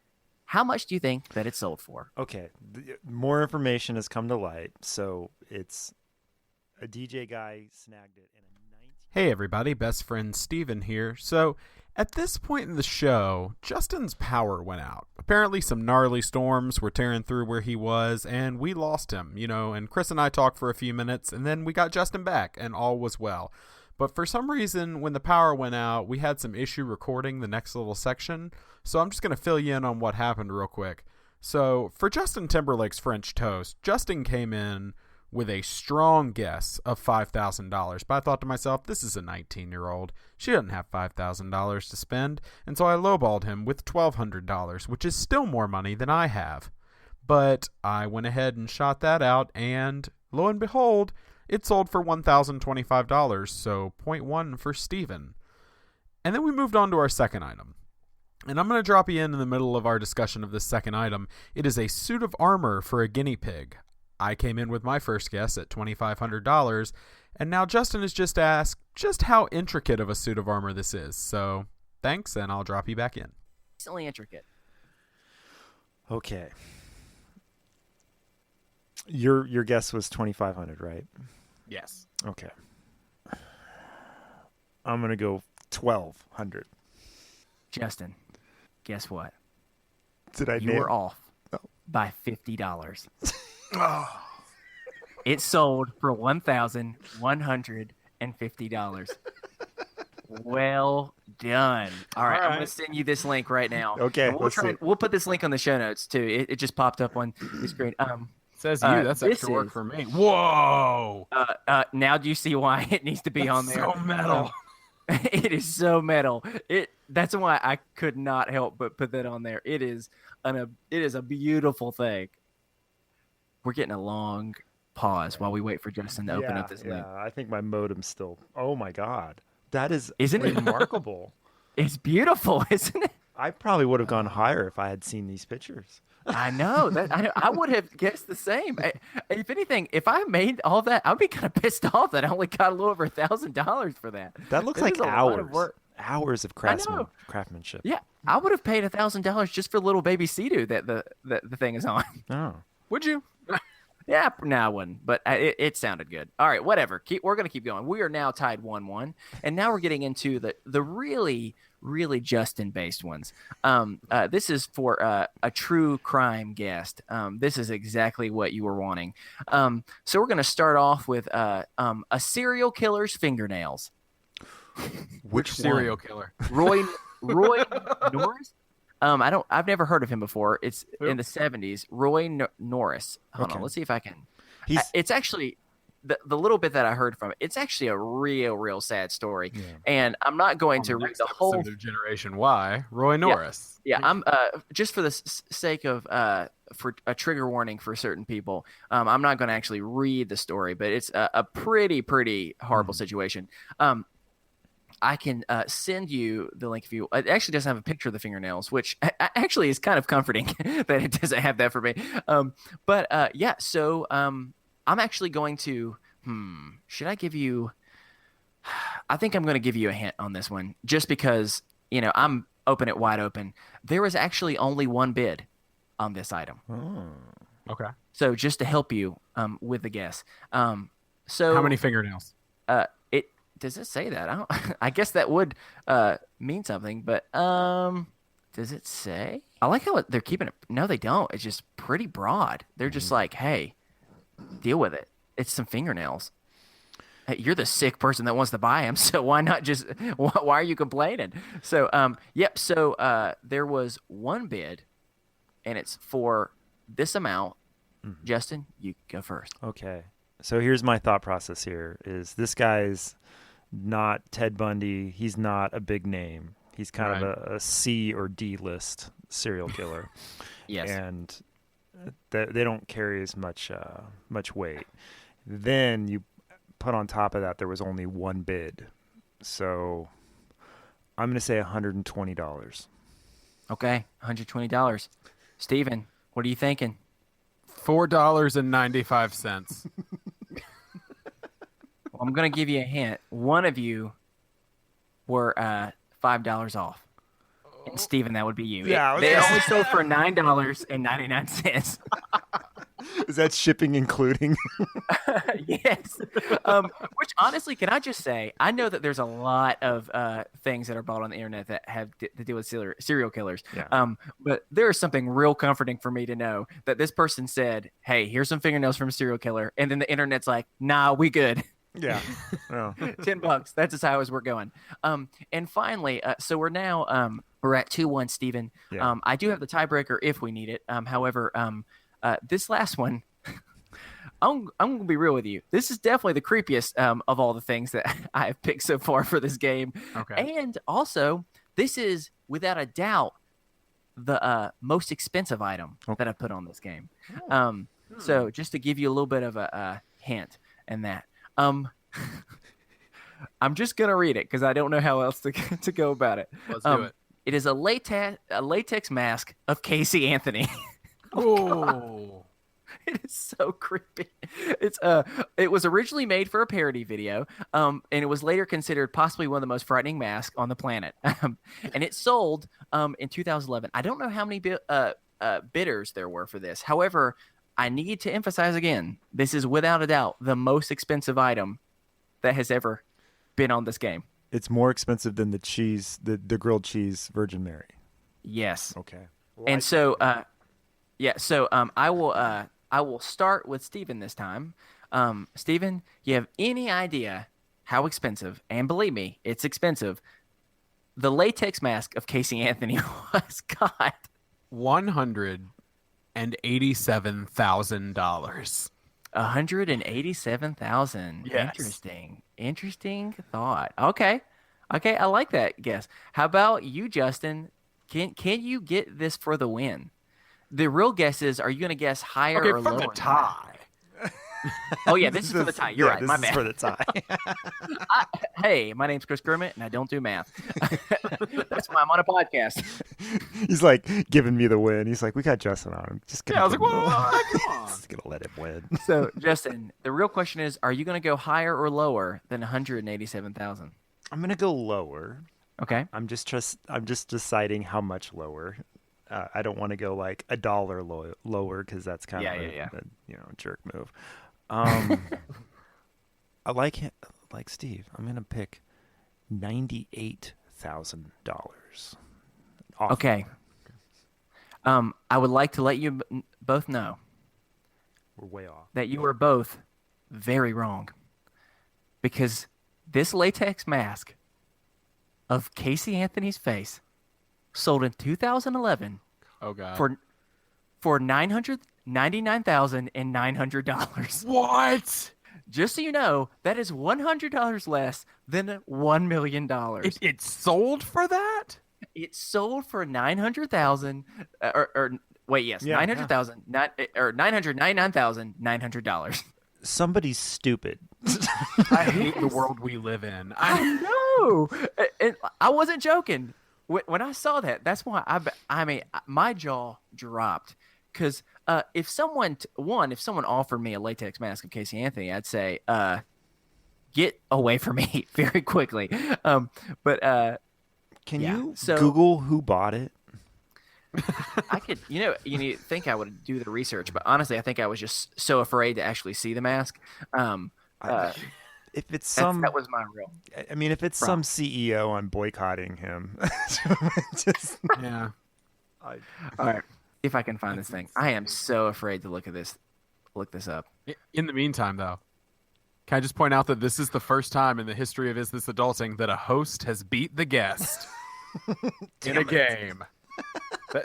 How much do you think that it sold for? Okay. More information has come to light. So it's a DJ guy snagged it in a 19. Hey everybody, best friend Steven here. So, at this point in the show, Justin's power went out. Apparently some gnarly storms were tearing through where he was, and we lost him, and Chris and I talked for a few minutes, and then we got Justin back, and all was well. But for some reason, when the power went out, we had some issue recording the next little section, so I'm just going to fill you in on what happened real quick. So, for Justin Timberlake's French toast, Justin came in with a strong guess of $5,000. But I thought to myself, this is a 19-year-old. She doesn't have $5,000 to spend. And so I lowballed him with $1,200, which is still more money than I have. But I went ahead and shot that out, and lo and behold, it sold for $1,025, so 0.1 for Steven. And then we moved on to our second item. And I'm going to drop you in the middle of our discussion of this second item. It is a suit of armor for a guinea pig. I came in with my first guess at $2,500, and now Justin has just asked just how intricate of a suit of armor this is. So, thanks, and I'll drop you back in. Decently intricate. Okay. Your guess was 2,500, right? Yes. Okay. I'm going to go 1,200. Justin, guess what? Did I You nail? were off by $50. It sold for $1,150. Well done. All right, I'm going to send you this link right now. Okay, And let's see. we'll put this link on the show notes too. It just popped up on the screen. Says you. That's this extra work is- for me. Whoa! Now do you see why it needs to be on there? So metal. It is so metal. That's why I could not help but put that on there. It is a beautiful thing. We're getting a long pause while we wait for Justin to open up this link. Yeah, I think my modem's still. Oh my God, that is Isn't it? remarkable. It's beautiful, isn't it? I probably would have gone higher if I had seen these pictures. I know that I would have guessed the same. If anything, if I made all that, I'd be kind of pissed off that I only got a little over $1,000 for that. That looks This like is a lot of hours. work. Hours of know. craftsmanship. Yeah, I would have paid $1,000 just for little baby Sea-Doo that the thing is on. Oh. Would you? Yeah, no, I wouldn't, but it sounded good. All right, whatever. We're going to keep going. We are now tied 1-1, and now we're getting into the really, really Justin-based ones. This is for a true crime guest. This is exactly what you were wanting. So we're going to start off with a serial killer's fingernails. Which serial one? killer? Roy Norris? I've never heard of him before. It's Who? in the 70s. Roy Norris. Hold Okay. on. Let's see if I can. He's It's actually the little bit that I heard from it. It's actually a real sad story. Yeah. And I'm not going to read the whole. episode of Generation Y, Roy Norris. Yeah, I'm just for the sake of for a trigger warning for certain people. I'm not going to actually read the story, but it's a pretty horrible situation. I can send you the link if you. It actually doesn't have a picture of the fingernails, which actually is kind of comforting that it doesn't have that for me. But yeah, so I'm actually going to. Should I give you? I think I'm going to give you a hint on this one, just because I'm open it wide open. There was actually only one bid on this item, Okay. so just to help you with the guess. So How many fingernails? Does it say that? I don't. I guess that would mean something, but does it say? I like how they're keeping it. No, they don't. It's just pretty broad. They're just like, hey, deal with it. It's some fingernails. Hey, you're the sick person that wants to buy them, so why not just? Why are you complaining? So, yep. So, there was one bid, and it's for this amount. Justin, you go first. Okay. So here's my thought process here is this guy's not Ted Bundy. He's not a big name. He's kind Right. of a C or D list serial killer. Yes. And they don't carry as much weight. Then you put on top of that there was only one bid, so I'm gonna say $120. Okay, $120. Steven, what are you thinking? $4.95. Well, I'm gonna give you a hint. One of you were $5 off. And Steven, that would be you. Yeah, I was They gonna only sold for $9.99. Is that shipping including? Yes. Which honestly, can I just say, I know that there's a lot of things that are bought on the internet that have to deal with serial killers. Yeah. But there is something real comforting for me to know that this person said, "Hey, here's some fingernails from a serial killer," and then the internet's like, "Nah, we good." Yeah. Oh. $10. That's as high as we're going. And finally, so we're now we're at 2-1, Steven. Yeah. I do have the tiebreaker if we need it. However, this last one, I'm gonna be real with you. This is definitely the creepiest of all the things that I have picked so far for this game. Okay. And also, this is without a doubt the most expensive item that I put on this game. So just to give you a little bit of a hint in that. I'm just gonna read it because I don't know how else to go about it. Let's do it. It is a latex mask of Casey Anthony. Oh. It is so creepy. It was originally made for a parody video, and it was later considered possibly one of the most frightening masks on the planet. And it sold in 2011. I don't know how many bidders there were for this. However, I need to emphasize again, this is without a doubt the most expensive item that has ever been on this game. It's more expensive than the cheese, the grilled cheese Virgin Mary. Yes. Okay. And so, I will start with Steven this time. Steven, you have any idea how expensive, and believe me, it's expensive, the latex mask of Casey Anthony was? God. $187,000. $187,000. Yes. Interesting thought. Okay, I like that guess. How about you, Justin? Can you get this for the win? The real guess is, are you going to guess higher Okay, or for lower? the tie. Oh yeah, this is for the tie. You're right. This My is bad. for the tie. Hey, my name's Chris Kermit, and I don't do math. That's why I'm on a podcast. He's like giving me the win. He's like, we got Justin on him. Just gonna Yeah, I was give like, him well, the- come on. Just gonna let him win. So, Justin, the real question is, are you going to go higher or lower than 187,000? I'm gonna go lower. Okay. I'm just deciding how much lower. I don't want to go like $1 lower because that's kind of a jerk move. I like Steve. I'm gonna pick $98,000. Okay. I would like to let you both know We're way off. that you were both very wrong, because this latex mask of Casey Anthony's face sold in 2011 Oh god. for $999,900. what? Just so you know, that is $100 less than $1 million. It sold for that? It sold for 900,000, wait, yes, Yeah, 900,000, or $999,900. Somebody's stupid. I hate the world we live in. I know. And I wasn't joking. When I saw that, that's why I mean, my jaw dropped. Because if someone offered me a latex mask of Casey Anthony, I'd say, get away from me very quickly. But Can Yeah, you so- Google who bought it? I could, you think I would do the research, but honestly, I think I was just so afraid to actually see the mask. If it's some, That was my real. I mean, if it's some CEO, I'm boycotting him. Just, Yeah. All right, if I can find this thing, I am so afraid to look this up. In the meantime, though, can I just point out that this is the first time in the history of Is This Adulting that a host has beat the guest in a game?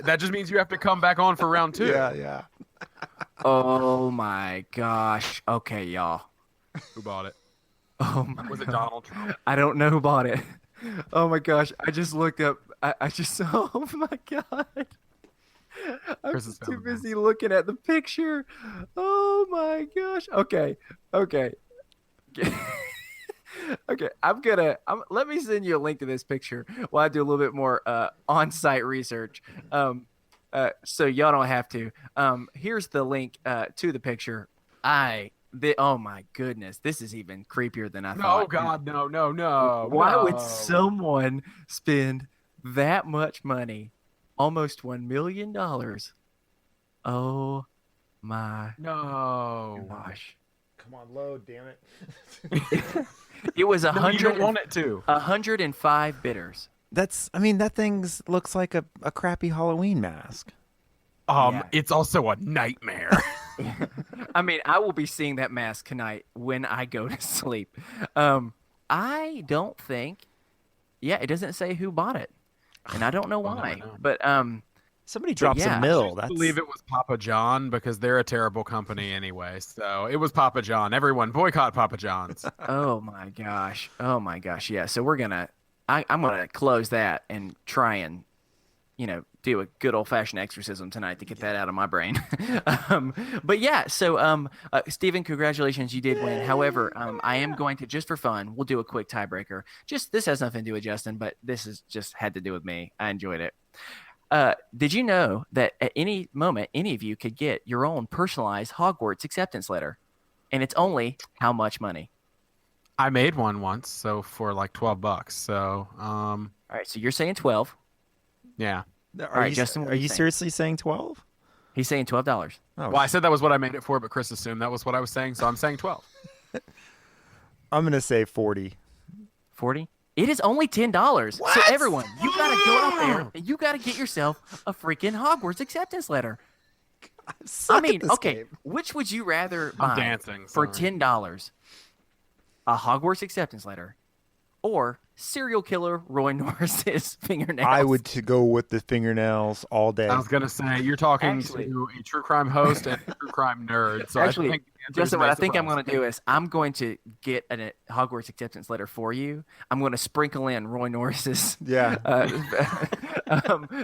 That just means you have to come back on for round 2. yeah. Oh my gosh. Okay, y'all. Who bought it? Oh my Was it God. Donald Trump? I don't know who bought it. Oh my gosh. I just looked up. I just saw. Oh my God. I'm Chris is just too found the mouse. busy looking at the picture. Oh my gosh. Okay. Okay. Okay. Let me send you a link to this picture while I do a little bit more on-site research. So y'all don't have to. Here's the link to the picture. Oh my goodness, this is even creepier than I No, thought. God, no. Why would no. someone spend that much money, almost $1 million? Oh my No. gosh. Come on, load, damn it. It was No, you don't want it to. 105 bidders. That thing's looks like a crappy Halloween mask. Yeah. It's also a nightmare. I mean, I will be seeing that mask tonight when I go to sleep. I don't think. Yeah, it doesn't say who bought it, and I don't know We'll never why. know. But Somebody drops yeah. a mill. I That's believe it was Papa John because they're a terrible company anyway. So it was Papa John. Everyone boycott Papa John's. oh my gosh, yeah. So I'm gonna close that and try and do a good old fashioned exorcism tonight to get that out of my brain. But yeah, so Stephen, congratulations, you did win. However, I am going to, just for fun, we'll do a quick tiebreaker. This has nothing to do with Justin, but this is just had to do with me. I enjoyed it. Did you know that at any moment, any of you could get your own personalized Hogwarts acceptance letter? And it's only how much money? I made one once, so for like $12. So, All right, so you're saying 12. yeah. All right, Justin, what are are you you saying? seriously saying 12? He's saying $12. Oh, Well, I said that was what I made it for, but Chris assumed that was what I was saying, so I'm saying 12. I'm gonna say 40. 40? It is only $10. So everyone, you gotta go out there and you gotta get yourself a freaking Hogwarts acceptance letter. I mean, okay, which would you rather I'm buy dancing. for Sorry. $10? A Hogwarts acceptance letter or serial killer Roy Norris's fingernails? I would to go with the fingernails all day. I was gonna say you're talking Actually- to a true crime host and a true crime nerd. So Actually, I think the answer Justin, is what no I think I'm surprise. going to do is I'm going to get a Hogwarts acceptance letter for you. I'm going to sprinkle in Roy Norris's Yeah.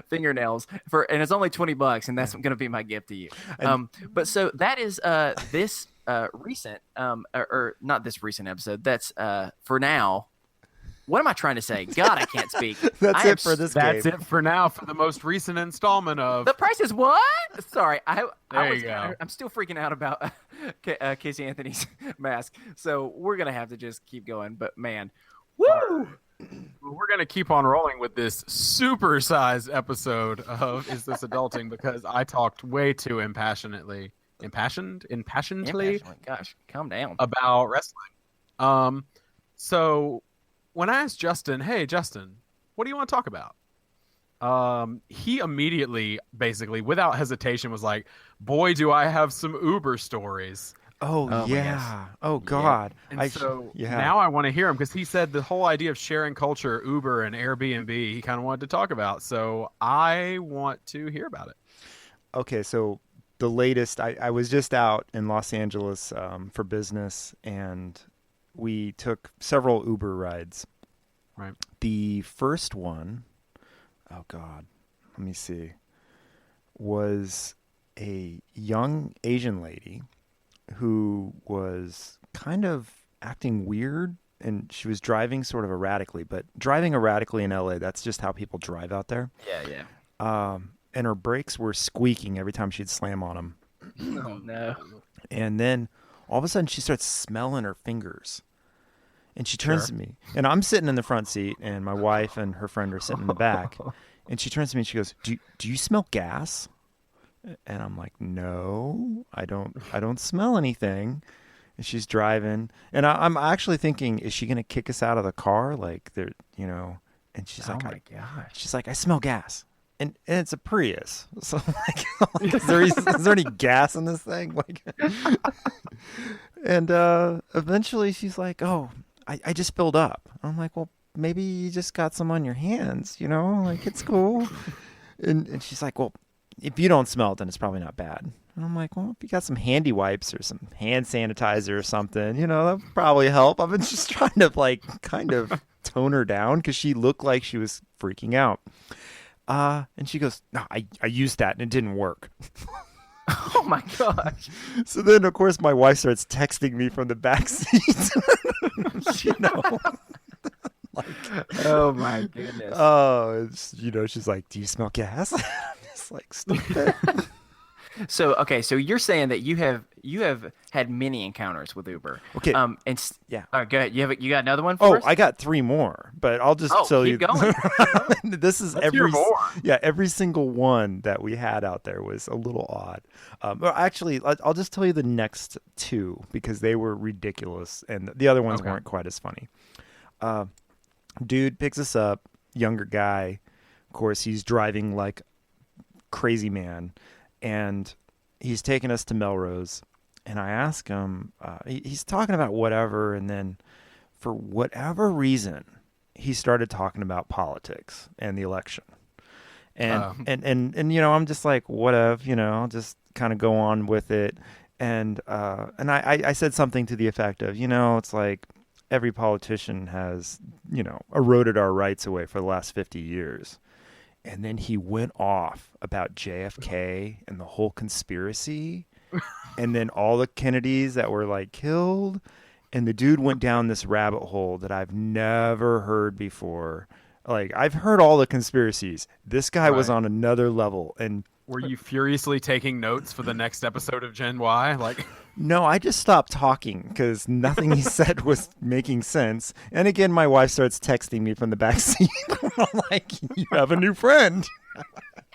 fingernails and it's only $20, and that's going to be my gift to you. But so that is this recent or not this recent episode. That's for now. What am I trying to say? God, I can't speak. That's I it for this That's game. it for now for the most recent installment of. The Price is what? Sorry, There you go. I'm still freaking out about Casey Anthony's mask. So we're gonna have to just keep going. But man, woo! We're going to keep on rolling with this super-sized episode of Is This Adulting because I talked way too impassionedly Gosh, calm down. about wrestling. So when I asked Justin, hey, Justin, what do you want to talk about? He immediately, basically, without hesitation, was like, boy, do I have some Uber stories. Oh, my yeah. Oh God. And now I want to hear him because he said the whole idea of sharing culture, Uber and Airbnb, he kind of wanted to talk about. So I want to hear about it. Okay, so the latest, I was just out in Los Angeles for business, and we took several Uber rides. Right. The first one, oh God, let me see, was a young Asian lady who was kind of acting weird, and she was driving sort of erratically, but driving erratically in LA, that's just how people drive out there. Yeah. And her brakes were squeaking every time she'd slam on them. Oh no. And then all of a sudden she starts smelling her fingers. And she turns to me, and I'm sitting in the front seat, and my wife and her friend are sitting in the back. And she turns to me and she goes, do you smell gas? And I'm like, no, I don't smell anything. And she's driving, and I'm actually thinking, is she going to kick us out of the car? Like, there, and she's like, my gosh. she's like, I smell gas. And it's a Prius. So like, is there any gas in this thing? Like, and eventually she's like, oh, I just filled up. I'm like, well, maybe you just got some on your hands, like it's cool. And she's like, well, if you don't smell it, then it's probably not bad. And I'm like, well, if you got some handy wipes or some hand sanitizer or something, that'd probably help. I've been just trying to kind of tone her down because she looked like she was freaking out. And she goes, no, I used that and it didn't work. Oh my gosh. So then, of course, my wife starts texting me from the back seat. Oh my goodness. Oh, she's like, do you smell gas? I'm just like, stupid. So you're saying that you have had many encounters with Uber. Okay. Yeah. All right, go ahead. You got another one for us? I got 3 more, but I'll just tell you. Keep going. This is every single one that we had out there was a little odd. Actually, I'll just tell you the next 2 because they were ridiculous, and the other ones weren't quite as funny. Dude picks us up, younger guy. Of course, he's driving like crazy man. And he's taking us to Melrose, and I ask him, he's talking about whatever, and then for whatever reason, he started talking about politics and the election. And I'm just like, whatever, I'll just kind of go on with it. And I said something to the effect of, it's like every politician has, eroded our rights away for the last 50 years. And then he went off about JFK and the whole conspiracy and then all the Kennedys that were killed. And the dude went down this rabbit hole that I've never heard before. I've heard all the conspiracies. This guy was on another level. And were you furiously taking notes for the next episode of Gen Y? No, I just stopped talking because nothing he said was making sense. And again, my wife starts texting me from the back seat. I'm like, you have a new friend.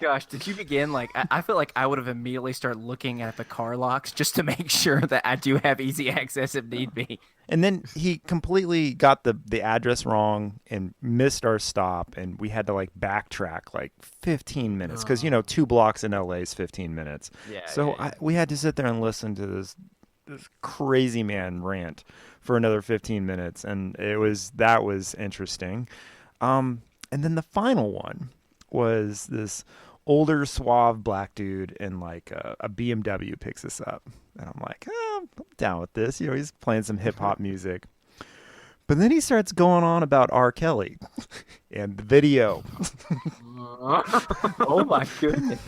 Gosh, did you begin I feel like I would have immediately started looking at the car locks just to make sure that I do have easy access if need be. And then he completely got the address wrong and missed our stop, and we had to backtrack 15 minutes because 2 blocks in LA is 15 minutes. Yeah. So we had to sit there and listen to this crazy man rant for another 15 minutes, and that was interesting. And then the final one was this older, suave black dude in a BMW picks us up. And I'm like, I'm down with this. He's playing some hip hop music. But then he starts going on about R. Kelly and the video. Oh my goodness.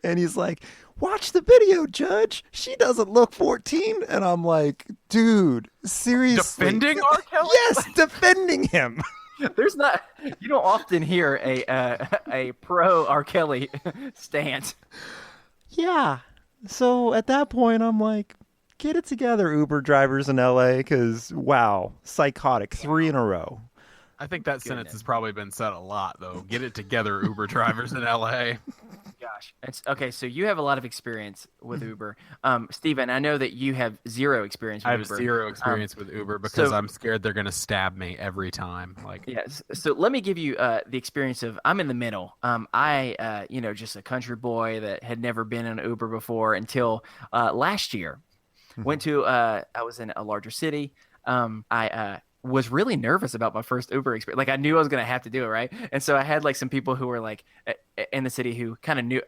And he's like, watch the video, Judge. She doesn't look 14. And I'm like, dude, seriously. Defending R. Kelly? Yes, defending him. You don't often hear a pro R. Kelly stance. Yeah. So at that point, I'm like, get it together, Uber drivers in LA, because wow, psychotic, 3 in a row. I think that sentence has probably been said a lot, though. Get it together, Uber drivers in LA. Gosh. Okay, so you have a lot of experience with Uber. Steven, I know that you have 0 experience with Uber. I have 0 experience with Uber because I'm scared they're going to stab me every time. Yes. So let me give you the experience of I'm in the middle. I just a country boy that had never been in an Uber before until last year. Went to I was in a larger city. I was really nervous about my first Uber experience. I knew I was going to have to do it, right? And so I had some people who were in the city who kind of knew.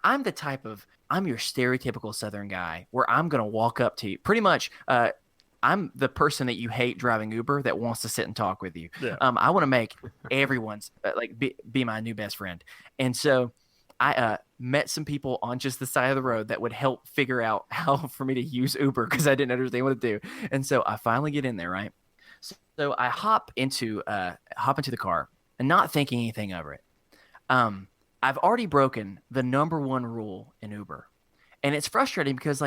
I'm the type of, I'm your stereotypical Southern guy where I'm going to walk up to you. Pretty much, I'm the person that you hate driving Uber that wants to sit and talk with you. Yeah. I want to make everyone's be my new best friend. And so I met some people on just the side of the road that would help figure out how for me to use Uber because I didn't understand what to do. And so I finally get in there, right? So I hop into the car and not thinking anything of it. I've already broken the number 1 rule in Uber. And it's frustrating because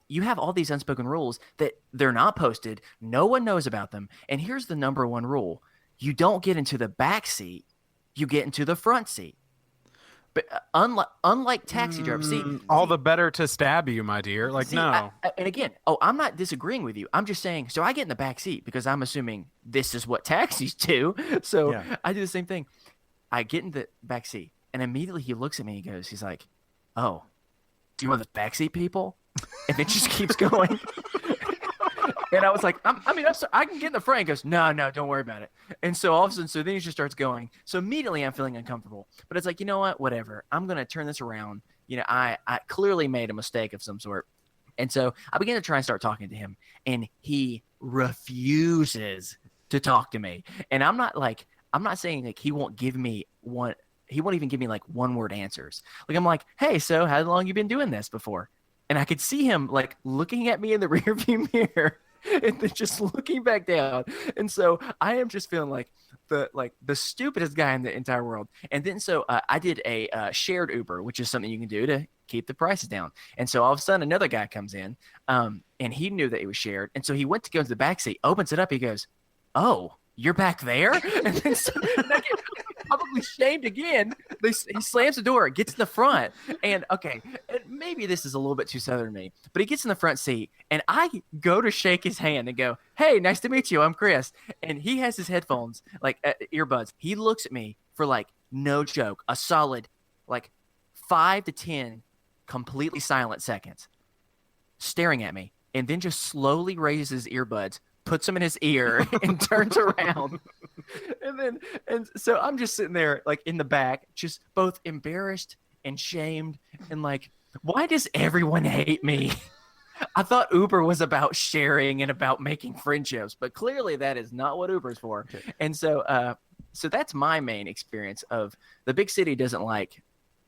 you have all these unspoken rules that they're not posted. No one knows about them. And here's the number 1 rule. You don't get into the back seat. You get into the front seat. But unlike taxi drivers, all the better to stab you, my dear. No. And again, I'm not disagreeing with you. I'm just saying, so I get in the back seat because I'm assuming this is what taxis do. So yeah. I do the same thing. I get in the back seat, and immediately he looks at me. He's like, "Oh, you want the back seat people?" And it just keeps going. And I was like, I'm sorry, I can get in the front. He goes, no, don't worry about it. And so all of a sudden, then he just starts going. So immediately I'm feeling uncomfortable. But it's you know what? Whatever. I'm going to turn this around. I clearly made a mistake of some sort. And so I began to try and start talking to him, and he refuses to talk to me. And I'm not saying like he won't even give me like one word answers. Like I'm like, hey, so how long you been doing this before? And I could see him like looking at me in the rearview mirror and then just looking back down. And so I am just feeling like the stupidest guy in the entire world. And then so I did a shared Uber, which is something you can do to keep the prices down. And so all of a sudden another guy comes in, and he knew that it was shared. And so he went to go into the back seat, opens it up. He goes, "Oh, you're back there?" And then so I get probably shamed again. He slams the door, gets in the front, and maybe this is a little bit too southern of me, but he gets in the front seat, and I go to shake his hand and go, "Hey, nice to meet you. I'm Chris." And he has his headphones, like earbuds. He looks at me for like no joke, a solid like 5 to 10 completely silent seconds, staring at me, and then just slowly raises his earbuds, puts them in his ear, and turns around. And so I'm just sitting there like in the back, just both embarrassed and shamed, and like, why does everyone hate me? I thought Uber was about sharing and about making friendships, but clearly that is not what Uber's for. Okay. And so that's my main experience of the big city doesn't like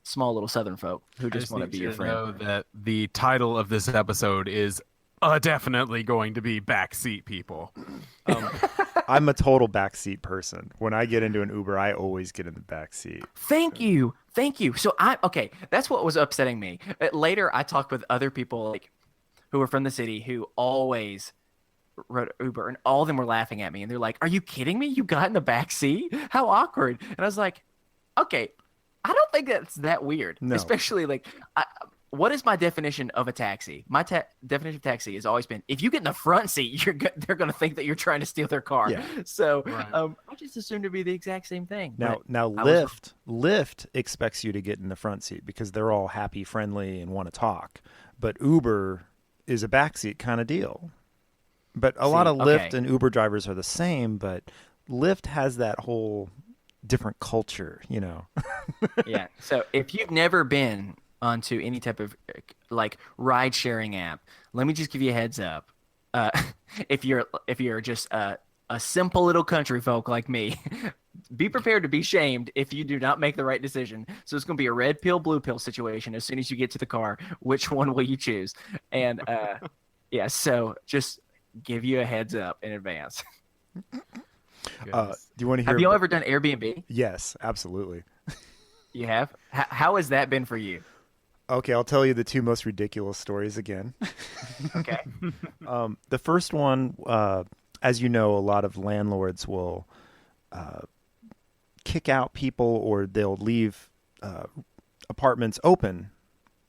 small little southern folk who just want to be your friend. Know that the title of this episode is definitely going to be backseat people. I'm a total backseat person. When I get into an Uber, I always get in the backseat. Thank you. So that's what was upsetting me. Later, I talked with other people like who were from the city who always rode Uber, and all of them were laughing at me, and they're like, "Are you kidding me? You got in the backseat? How awkward!" And I was like, "Okay, I don't think that's that weird." No. Especially like, what is my definition of a taxi? My definition of taxi has always been, if you get in the front seat, they're going to think that you're trying to steal their car. Yeah. So right. I just assumed to be the exact same thing. Now Lyft expects you to get in the front seat because they're all happy, friendly, and want to talk. But Uber is a backseat kind of deal. But a lot of Lyft and Uber drivers are the same, but Lyft has that whole different culture, you know. Yeah. So if you've never been onto any type of like ride sharing app, let me just give you a heads up. If you're just a simple little country folk like me, be prepared to be shamed if you do not make the right decision. So it's going to be a red pill, blue pill situation as soon as you get to the car. Which one will you choose? And yeah, so just give you a heads up in advance. Do you want to hear? Have you ever done Airbnb? Yes, absolutely. You have? How has that been for you? Okay, I'll tell you the two most ridiculous stories again. Okay. The first one, as you know, a lot of landlords will kick out people, or they'll leave apartments open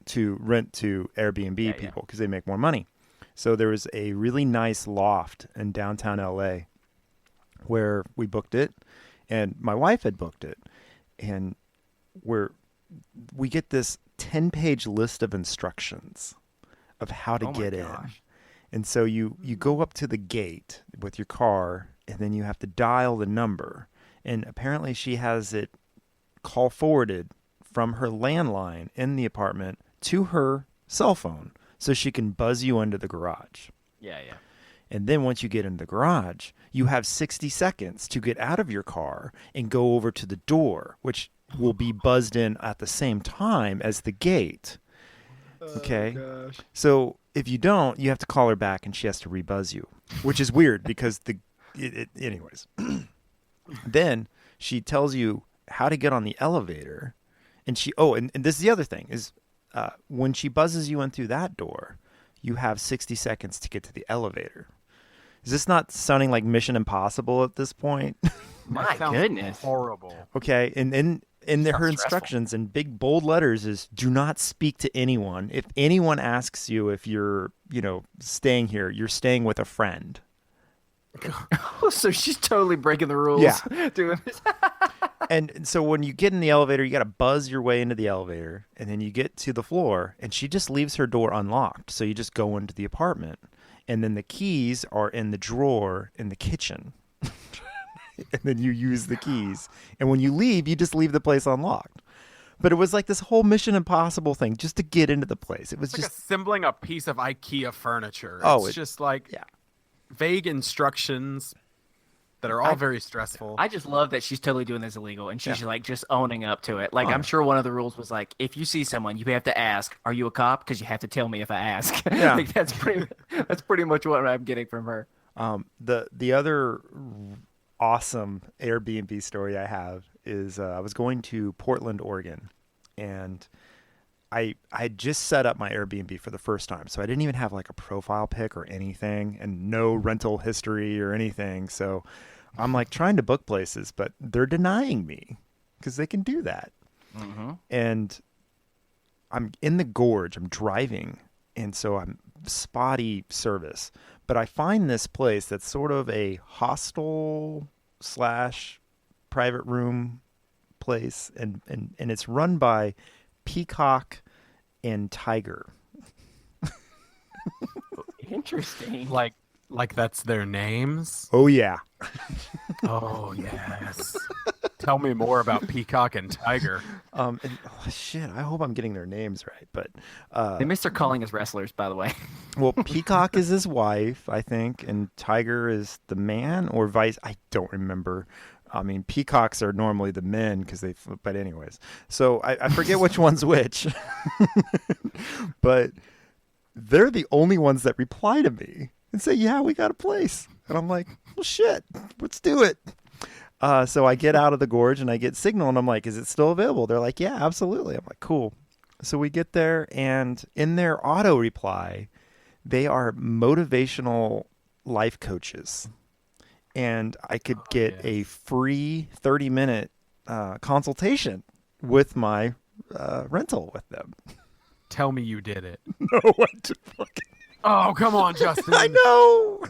to rent to Airbnb people because they make more money. So there was a really nice loft in downtown LA where we booked it, and my wife had booked it, and we get this 10-page list of instructions of how to get in. And so you go up to the gate with your car, and then you have to dial the number. And apparently she has it call forwarded from her landline in the apartment to her cell phone so she can buzz you into the garage. Yeah. And then once you get in the garage, you have 60 seconds to get out of your car and go over to the door, which will be buzzed in at the same time as the gate. Okay? Oh, gosh. So if you don't, you have to call her back and she has to rebuzz you, which is weird because anyways. Then she tells you how to get on the elevator, and and this is the other thing is when she buzzes you in through that door, you have 60 seconds to get to the elevator. Is this not sounding like Mission Impossible at this point? My goodness. Horrible. Okay, and in her instructions in big bold letters is do not speak to anyone. If anyone asks you if you're, staying here, you're staying with a friend. So she's totally breaking the rules. Yeah. Doing this. And so when you get in the elevator, you got to buzz your way into the elevator, and then you get to the floor, and she just leaves her door unlocked. So you just go into the apartment, and then the keys are in the drawer in the kitchen. And then you use the keys. And when you leave, you just leave the place unlocked. But it was like this whole Mission Impossible thing just to get into the place. It was It's like just assembling a piece of IKEA furniture. Oh, It's just like yeah. vague instructions that are all very stressful. I just love that she's totally doing this illegal, and she's like just owning up to it. Like I'm sure one of the rules was like, if you see someone, you have to ask, "Are you a cop?" Because you have to tell me if I ask. Yeah. Like that's pretty much what I'm getting from her. The other awesome Airbnb story I have is I was going to Portland, Oregon, and I just set up my Airbnb for the first time, so I didn't even have like a profile pic or anything, and no rental history or anything. So I'm like trying to book places, but they're denying me because they can do that. Mm-hmm. And I'm in the gorge. I'm driving, and so I'm spotty service. But I find this place that's sort of a hostel / private room place, and it's run by Peacock and Tiger. Interesting. Like that's their names. Oh yeah. Oh yes. Tell me more about Peacock and Tiger. Shit, I hope I'm getting their names right, but They missed their calling as wrestlers, by the way. well, Peacock is his wife, I think, and Tiger is the man, or vice. I don't remember. I mean, peacocks are normally the men because but anyways. So I forget which one's which, but they're the only ones that reply to me and say, "Yeah, we got a place," and I'm like, "Well, shit, let's do it." So I get out of the gorge and I get signal, and I'm like, "Is it still available?" They're like, "Yeah, absolutely." I'm like, "Cool." So we get there, and in their auto reply, they are motivational life coaches. And I could get a free 30-minute consultation with my rental with them. Tell me you did it. No, what the fuck? Oh, come on, Justin. I know.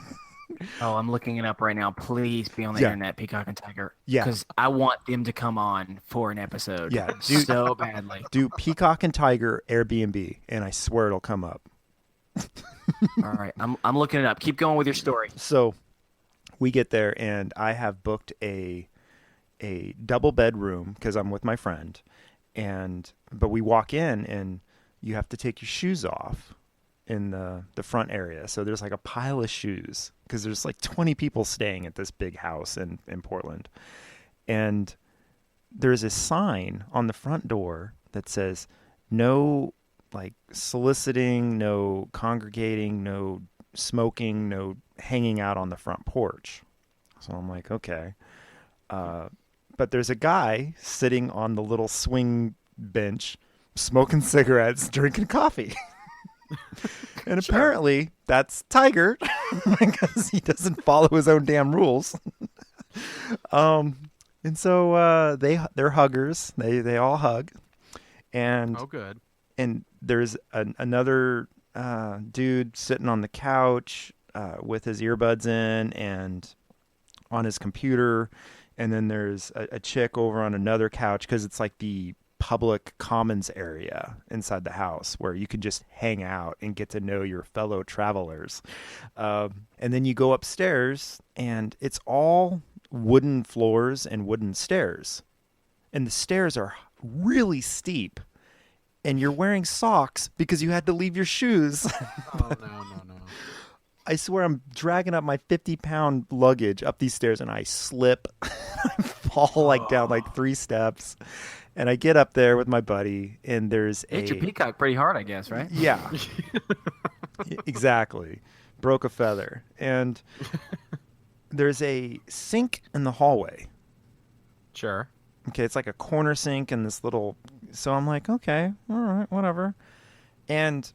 Oh, I'm looking it up right now. Please be on the Yeah. internet, Peacock and Tiger. Yeah. Because I want them to come on for an episode. Yeah, so badly. Do Peacock and Tiger Airbnb, and I swear it'll come up. All right, I'm looking it up. Keep going with your story. So we get there, and I have booked a double bedroom because I'm with my friend, but we walk in, and you have to take your shoes off in the front area. So there's like a pile of shoes because there's like 20 people staying at this big house in Portland. And there's a sign on the front door that says no like soliciting, no congregating, no smoking, no hanging out on the front porch. So I'm like, okay. But there's a guy sitting on the little swing bench smoking cigarettes, drinking coffee. And apparently that's Tiger because he doesn't follow his own damn rules. And so they're huggers. They all hug. And Oh, good. and there's another dude sitting on the couch with his earbuds in and on his computer. And then there's a chick over on another couch because it's like the public commons area inside the house where you can just hang out and get to know your fellow travelers. And then you go upstairs and it's all wooden floors and wooden stairs. And the stairs are really steep. And you're wearing socks because you had to leave your shoes. Oh, no. I swear I'm dragging up my 50-pound luggage up these stairs and I slip. I fall down 3 steps. And I get up there with my buddy and there's Hit your peacock pretty hard, I guess, right? Yeah. Exactly. Broke a feather. And there's a sink in the hallway. Sure. Okay, it's like a corner sink and this little... So I'm like, okay, all right, whatever. And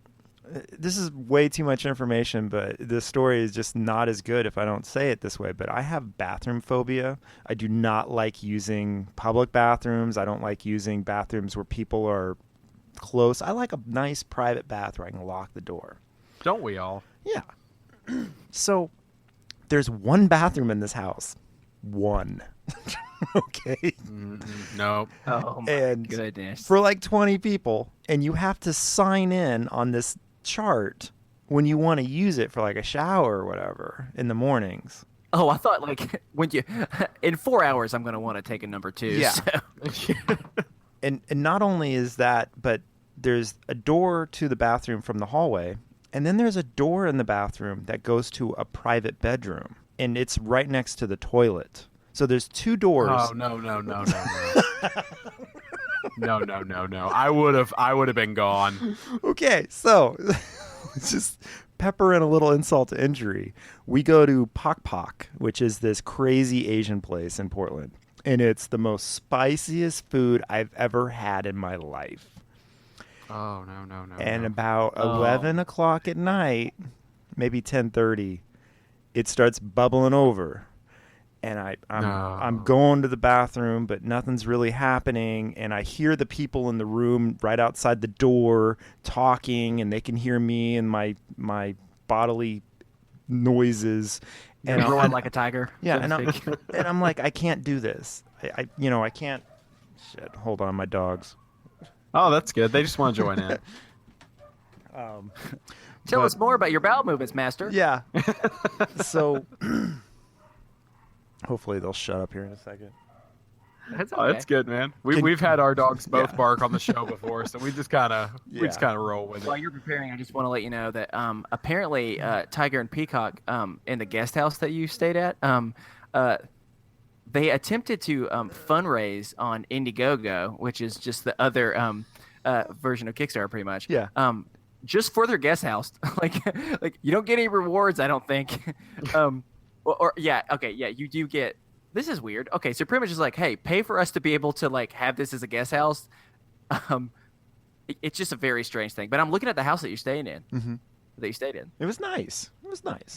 this is way too much information, but the story is just not as good if I don't say it this way. But I have bathroom phobia. I do not like using public bathrooms. I don't like using bathrooms where people are close. I like a nice private bath where I can lock the door. Don't we all? Yeah. So there's one bathroom in this house. One. Okay. No. Oh my And goodness. for 20 people, and you have to sign in on this chart when you want to use it for a shower or whatever in the mornings. Oh, I thought when you in 4 hours I'm gonna want to take a number 2. Yeah. So. and not only is that, but there's a door to the bathroom from the hallway, and then there's a door in the bathroom that goes to a private bedroom, and it's right next to the toilet. So there's two doors. Oh no. No. I would have been gone. Okay, so just pepper in a little insult to injury. We go to Pok Pok, which is this crazy Asian place in Portland, and it's the most spiciest food I've ever had in my life. Oh no. And about 11 o'clock at night, maybe 10:30, it starts bubbling over. And I'm going to the bathroom, but nothing's really happening. And I hear the people in the room right outside the door talking, and they can hear me and my bodily noises. And roaring like a tiger. Yeah, and I'm like, I can't do this. I can't. Shit, hold on, my dogs. Oh, that's good. They just want to join in. Tell us more about your bowel movements, Master. Yeah. So hopefully they'll shut up here in a second. That's okay. Oh, that's good, man. We've had our dogs both bark on the show before, so we just kind of roll with it. While you're preparing, I just want to let you know that apparently Tiger and Peacock in the guest house that you stayed at, they attempted to fundraise on Indiegogo, which is just the other version of Kickstarter, pretty much. Yeah. Just for their guest house, like you don't get any rewards, I don't think. You do get. This is weird. Okay, so pretty much just like, hey, pay for us to be able to like have this as a guest house. It's just a very strange thing. But I'm looking at the house that you stayed in. Mm-hmm. That you stayed in. It was nice.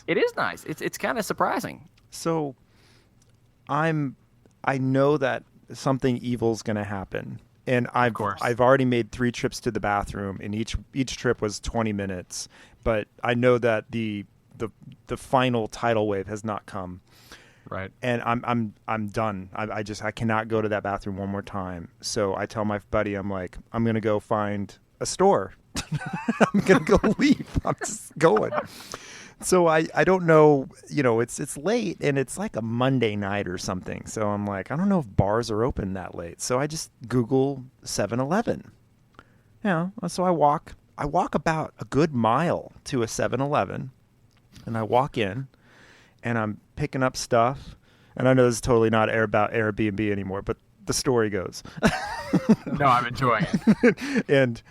It is nice. It's kind of surprising. So I know that something evil's going to happen. And I've already made 3 trips to the bathroom, and each trip was 20 minutes. But I know that the final tidal wave has not come. Right. And I'm done. I cannot go to that bathroom one more time. So I tell my buddy, I'm like, I'm going to go find a store. I'm going to go leave. I'm just going. So I don't know, it's late, and it's like a Monday night or something. So I'm like, I don't know if bars are open that late. So I just Google 7-Eleven. So I walk about a good mile to a 7-Eleven, and I walk in, and I'm picking up stuff. And I know this is totally not about Airbnb anymore, but the story goes. No, I'm enjoying it. And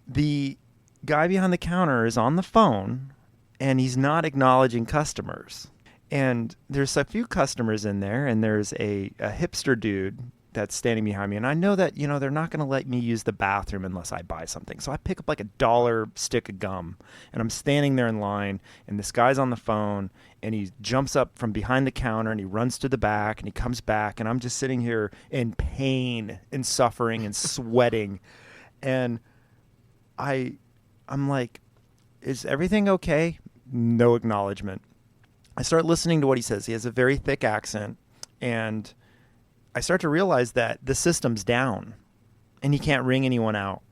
the guy behind the counter is on the phone, and he's not acknowledging customers. And there's a few customers in there, and there's a hipster dude that's standing behind me. And I know that, they're not going to let me use the bathroom unless I buy something. So I pick up like $1 stick of gum, and I'm standing there in line, and this guy's on the phone, and he jumps up from behind the counter, and he runs to the back, and he comes back, and I'm just sitting here in pain and suffering and sweating. And I'm like, is everything okay? No acknowledgement. I start listening to what he says. He has a very thick accent, and I start to realize that the system's down, and he can't ring anyone out.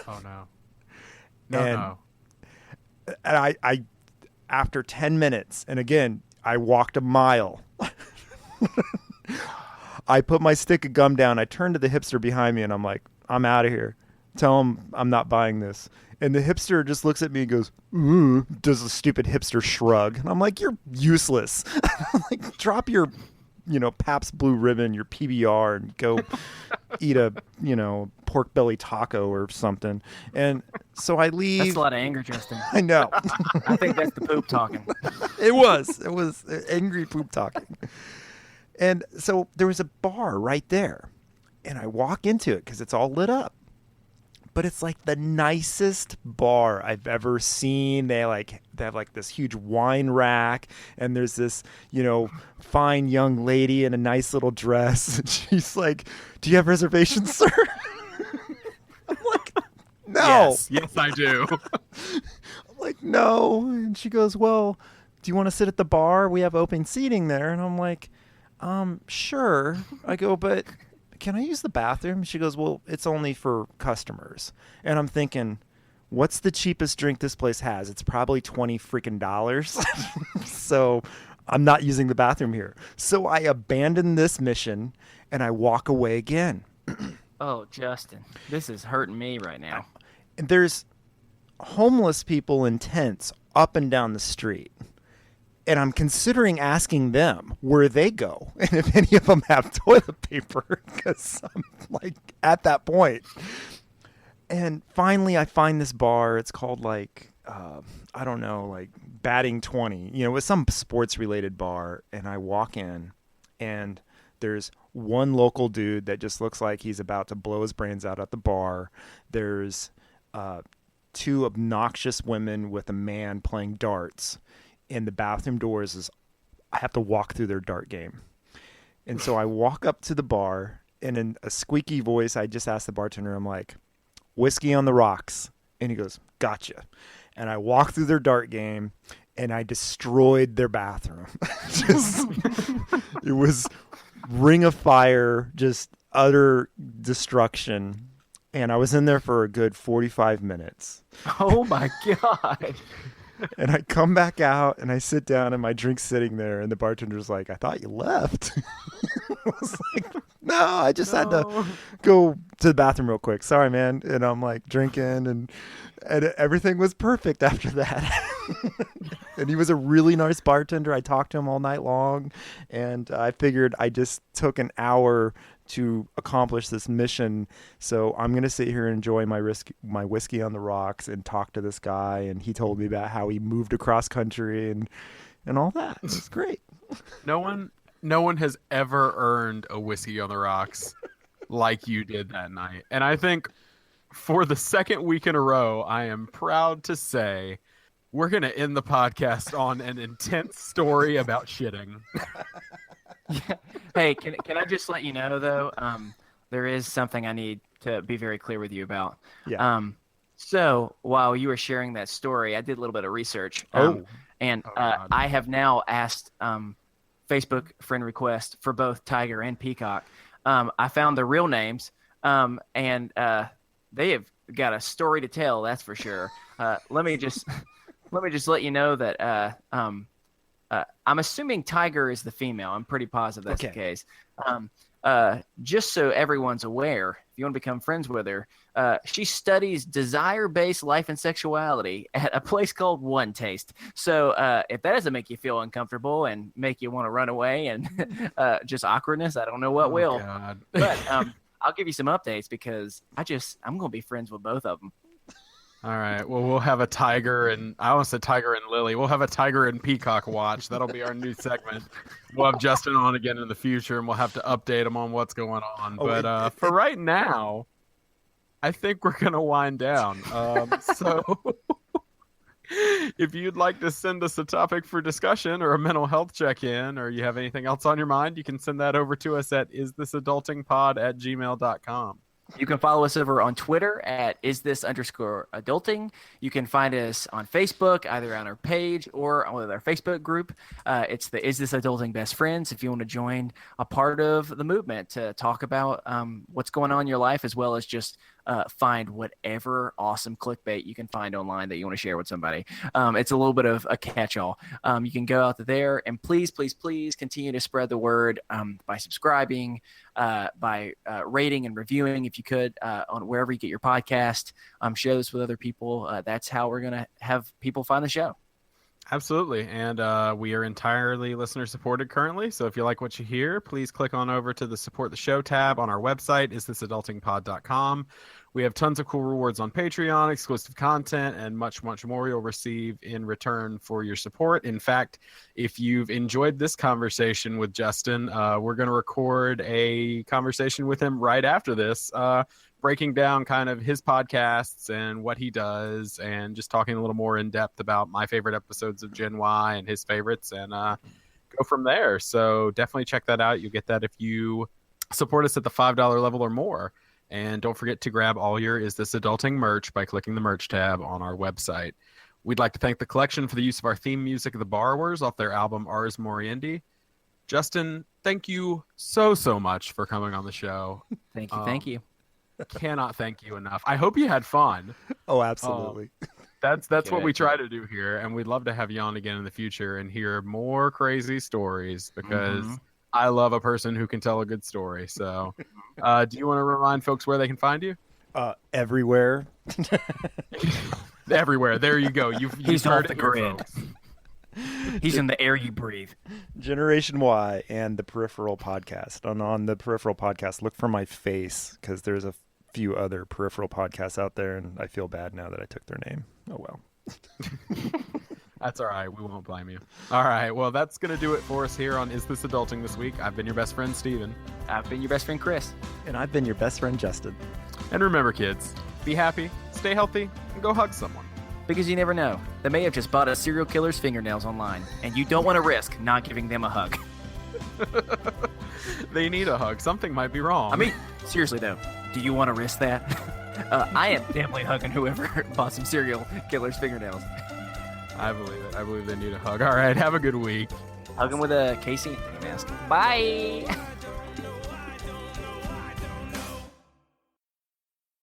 Oh no! No. And I after 10 minutes, and again, I walked a mile. I put my stick of gum down. I turned to the hipster behind me, and I'm like, I'm out of here. Tell him I'm not buying this. And the hipster just looks at me and goes, ooh, does a stupid hipster shrug. And I'm like, you're useless. I'm like, drop your, Pabst Blue Ribbon, your PBR, and go eat a, pork belly taco or something. And so I leave. That's a lot of anger, Justin. I know. I think that's the poop talking. It was angry poop talking. And so there was a bar right there. And I walk into it because it's all lit up. But it's like the nicest bar I've ever seen. They have like this huge wine rack, and there's this, fine young lady in a nice little dress. And she's like, "Do you have reservations, sir?" I'm like, "No." Yes, I do. I'm like, "No." And she goes, "Well, do you want to sit at the bar? We have open seating there." And I'm like, "Sure." I go, "But can I use the bathroom?" She goes, "Well, it's only for customers." And I'm thinking, what's the cheapest drink this place has? It's probably $20 freaking. So I'm not using the bathroom here. So I abandon this mission, and I walk away again. Oh, Justin, this is hurting me right now. And there's homeless people in tents up and down the street. And I'm considering asking them where they go and if any of them have toilet paper, because I'm like at that point. And finally I find this bar. It's called like, I don't know, like Batting 20. You know, it's some sports related bar. And I walk in and there's one local dude that just looks like he's about to blow his brains out at the bar. There's two obnoxious women with a man playing darts. And the bathroom doors is, I have to walk through their dart game. And so I walk up to the bar, and in a squeaky voice, I just ask the bartender, I'm like, whiskey on the rocks. And he goes, gotcha. And I walk through their dart game, and I destroyed their bathroom. It was ring of fire, just utter destruction. And I was in there for a good 45 minutes. Oh my God. And I come back out and I sit down and my drink's sitting there and the bartender's like, I thought you left. I was like, no, I just had to go to the bathroom real quick. Sorry, man. And I'm like drinking and everything was perfect after that. And he was a really nice bartender. I talked to him all night long and I figured I just took an hour to accomplish this mission. So I'm going to sit here and enjoy my whiskey on the rocks and talk to this guy. And he told me about how he moved across country and all that. It's great. No one has ever earned a whiskey on the rocks like you did that night. And I think for the second week in a row, I am proud to say we're going to end the podcast on an intense story about shitting. Yeah. Hey, can I just let you know though? There is something I need to be very clear with you about. Yeah. So while you were sharing that story, I did a little bit of research. God. I have now asked Facebook friend request for both Tiger and Peacock. I found their real names, and they have got a story to tell. That's for sure. Let me just let you know that. I'm assuming Tiger is the female. I'm pretty positive that's the case. Just so everyone's aware, if you want to become friends with her, she studies desire-based life and sexuality at a place called One Taste. So if that doesn't make you feel uncomfortable and make you want to run away and just awkwardness, I don't know what will. God. But I'll give you some updates because I'm going to be friends with both of them. All right. Well, we'll have a Tiger and I almost said Tiger and Lily. We'll have a Tiger and Peacock watch. That'll be our new segment. We'll have Justin on again in the future, and we'll have to update him on what's going on. But for right now, I think we're gonna wind down. So, if you'd like to send us a topic for discussion or a mental health check-in, or you have anything else on your mind, you can send that over to us at isthisadultingpod@gmail.com. You can follow us over on Twitter at @isthis_adulting. You can find us on Facebook, either on our page or with our Facebook group. It's the Is This Adulting Best Friends. If you want to join a part of the movement to talk about what's going on in your life, as well as just find whatever awesome clickbait you can find online that you want to share with somebody. It's a little bit of a catch-all. You can go out there and please continue to spread the word by subscribing, by rating and reviewing if you could on wherever you get your podcast. Share this with other people. That's how we're going to have people find the show. Absolutely. And we are entirely listener supported currently. So if you like what you hear, please click on over to the Support the Show tab on our website, isthisadultingpod.com. We have tons of cool rewards on Patreon, exclusive content, and much, much more you'll receive in return for your support. In fact, if you've enjoyed this conversation with Justin, we're going to record a conversation with him right after this, breaking down kind of his podcasts and what he does, and just talking a little more in depth about my favorite episodes of Gen Y and his favorites, and go from there. So definitely check that out. You'll get that if you support us at the $5 level or more. And don't forget to grab all your Is This Adulting merch by clicking the merch tab on our website. We'd like to thank the collection for the use of our theme music, The Borrowers, off their album Ars Moriendi. Justin, thank you so much for coming on the show. Thank you. Cannot thank you enough. I hope you had fun. Oh, absolutely. That's what we try to do here, and we'd love to have you on again in the future and hear more crazy stories, because I love a person who can tell a good story. So, do you want to remind folks where they can find you? Everywhere. Everywhere. There you go. He's off heard the it here, grid. folks. He's in the air you breathe. Generation Y and the Peripheral Podcast. And on the Peripheral Podcast, look for my face because there's a few other Peripheral podcasts out there, and I feel bad now that I took their name. Oh, well. That's all right. We won't blame you. All right. Well, that's going to do it for us here on Is This Adulting this week. I've been your best friend, Steven. I've been your best friend, Chris. And I've been your best friend, Justin. And remember, kids, be happy, stay healthy, and go hug someone. Because you never know. They may have just bought a serial killer's fingernails online, and you don't want to risk not giving them a hug. They need a hug. Something might be wrong. I mean, seriously, though, do you want to risk that? I am definitely hugging whoever bought some serial killer's fingernails. I believe it. I believe they need a hug. All right. Have a good week. Hug them with a KC mask. Bye!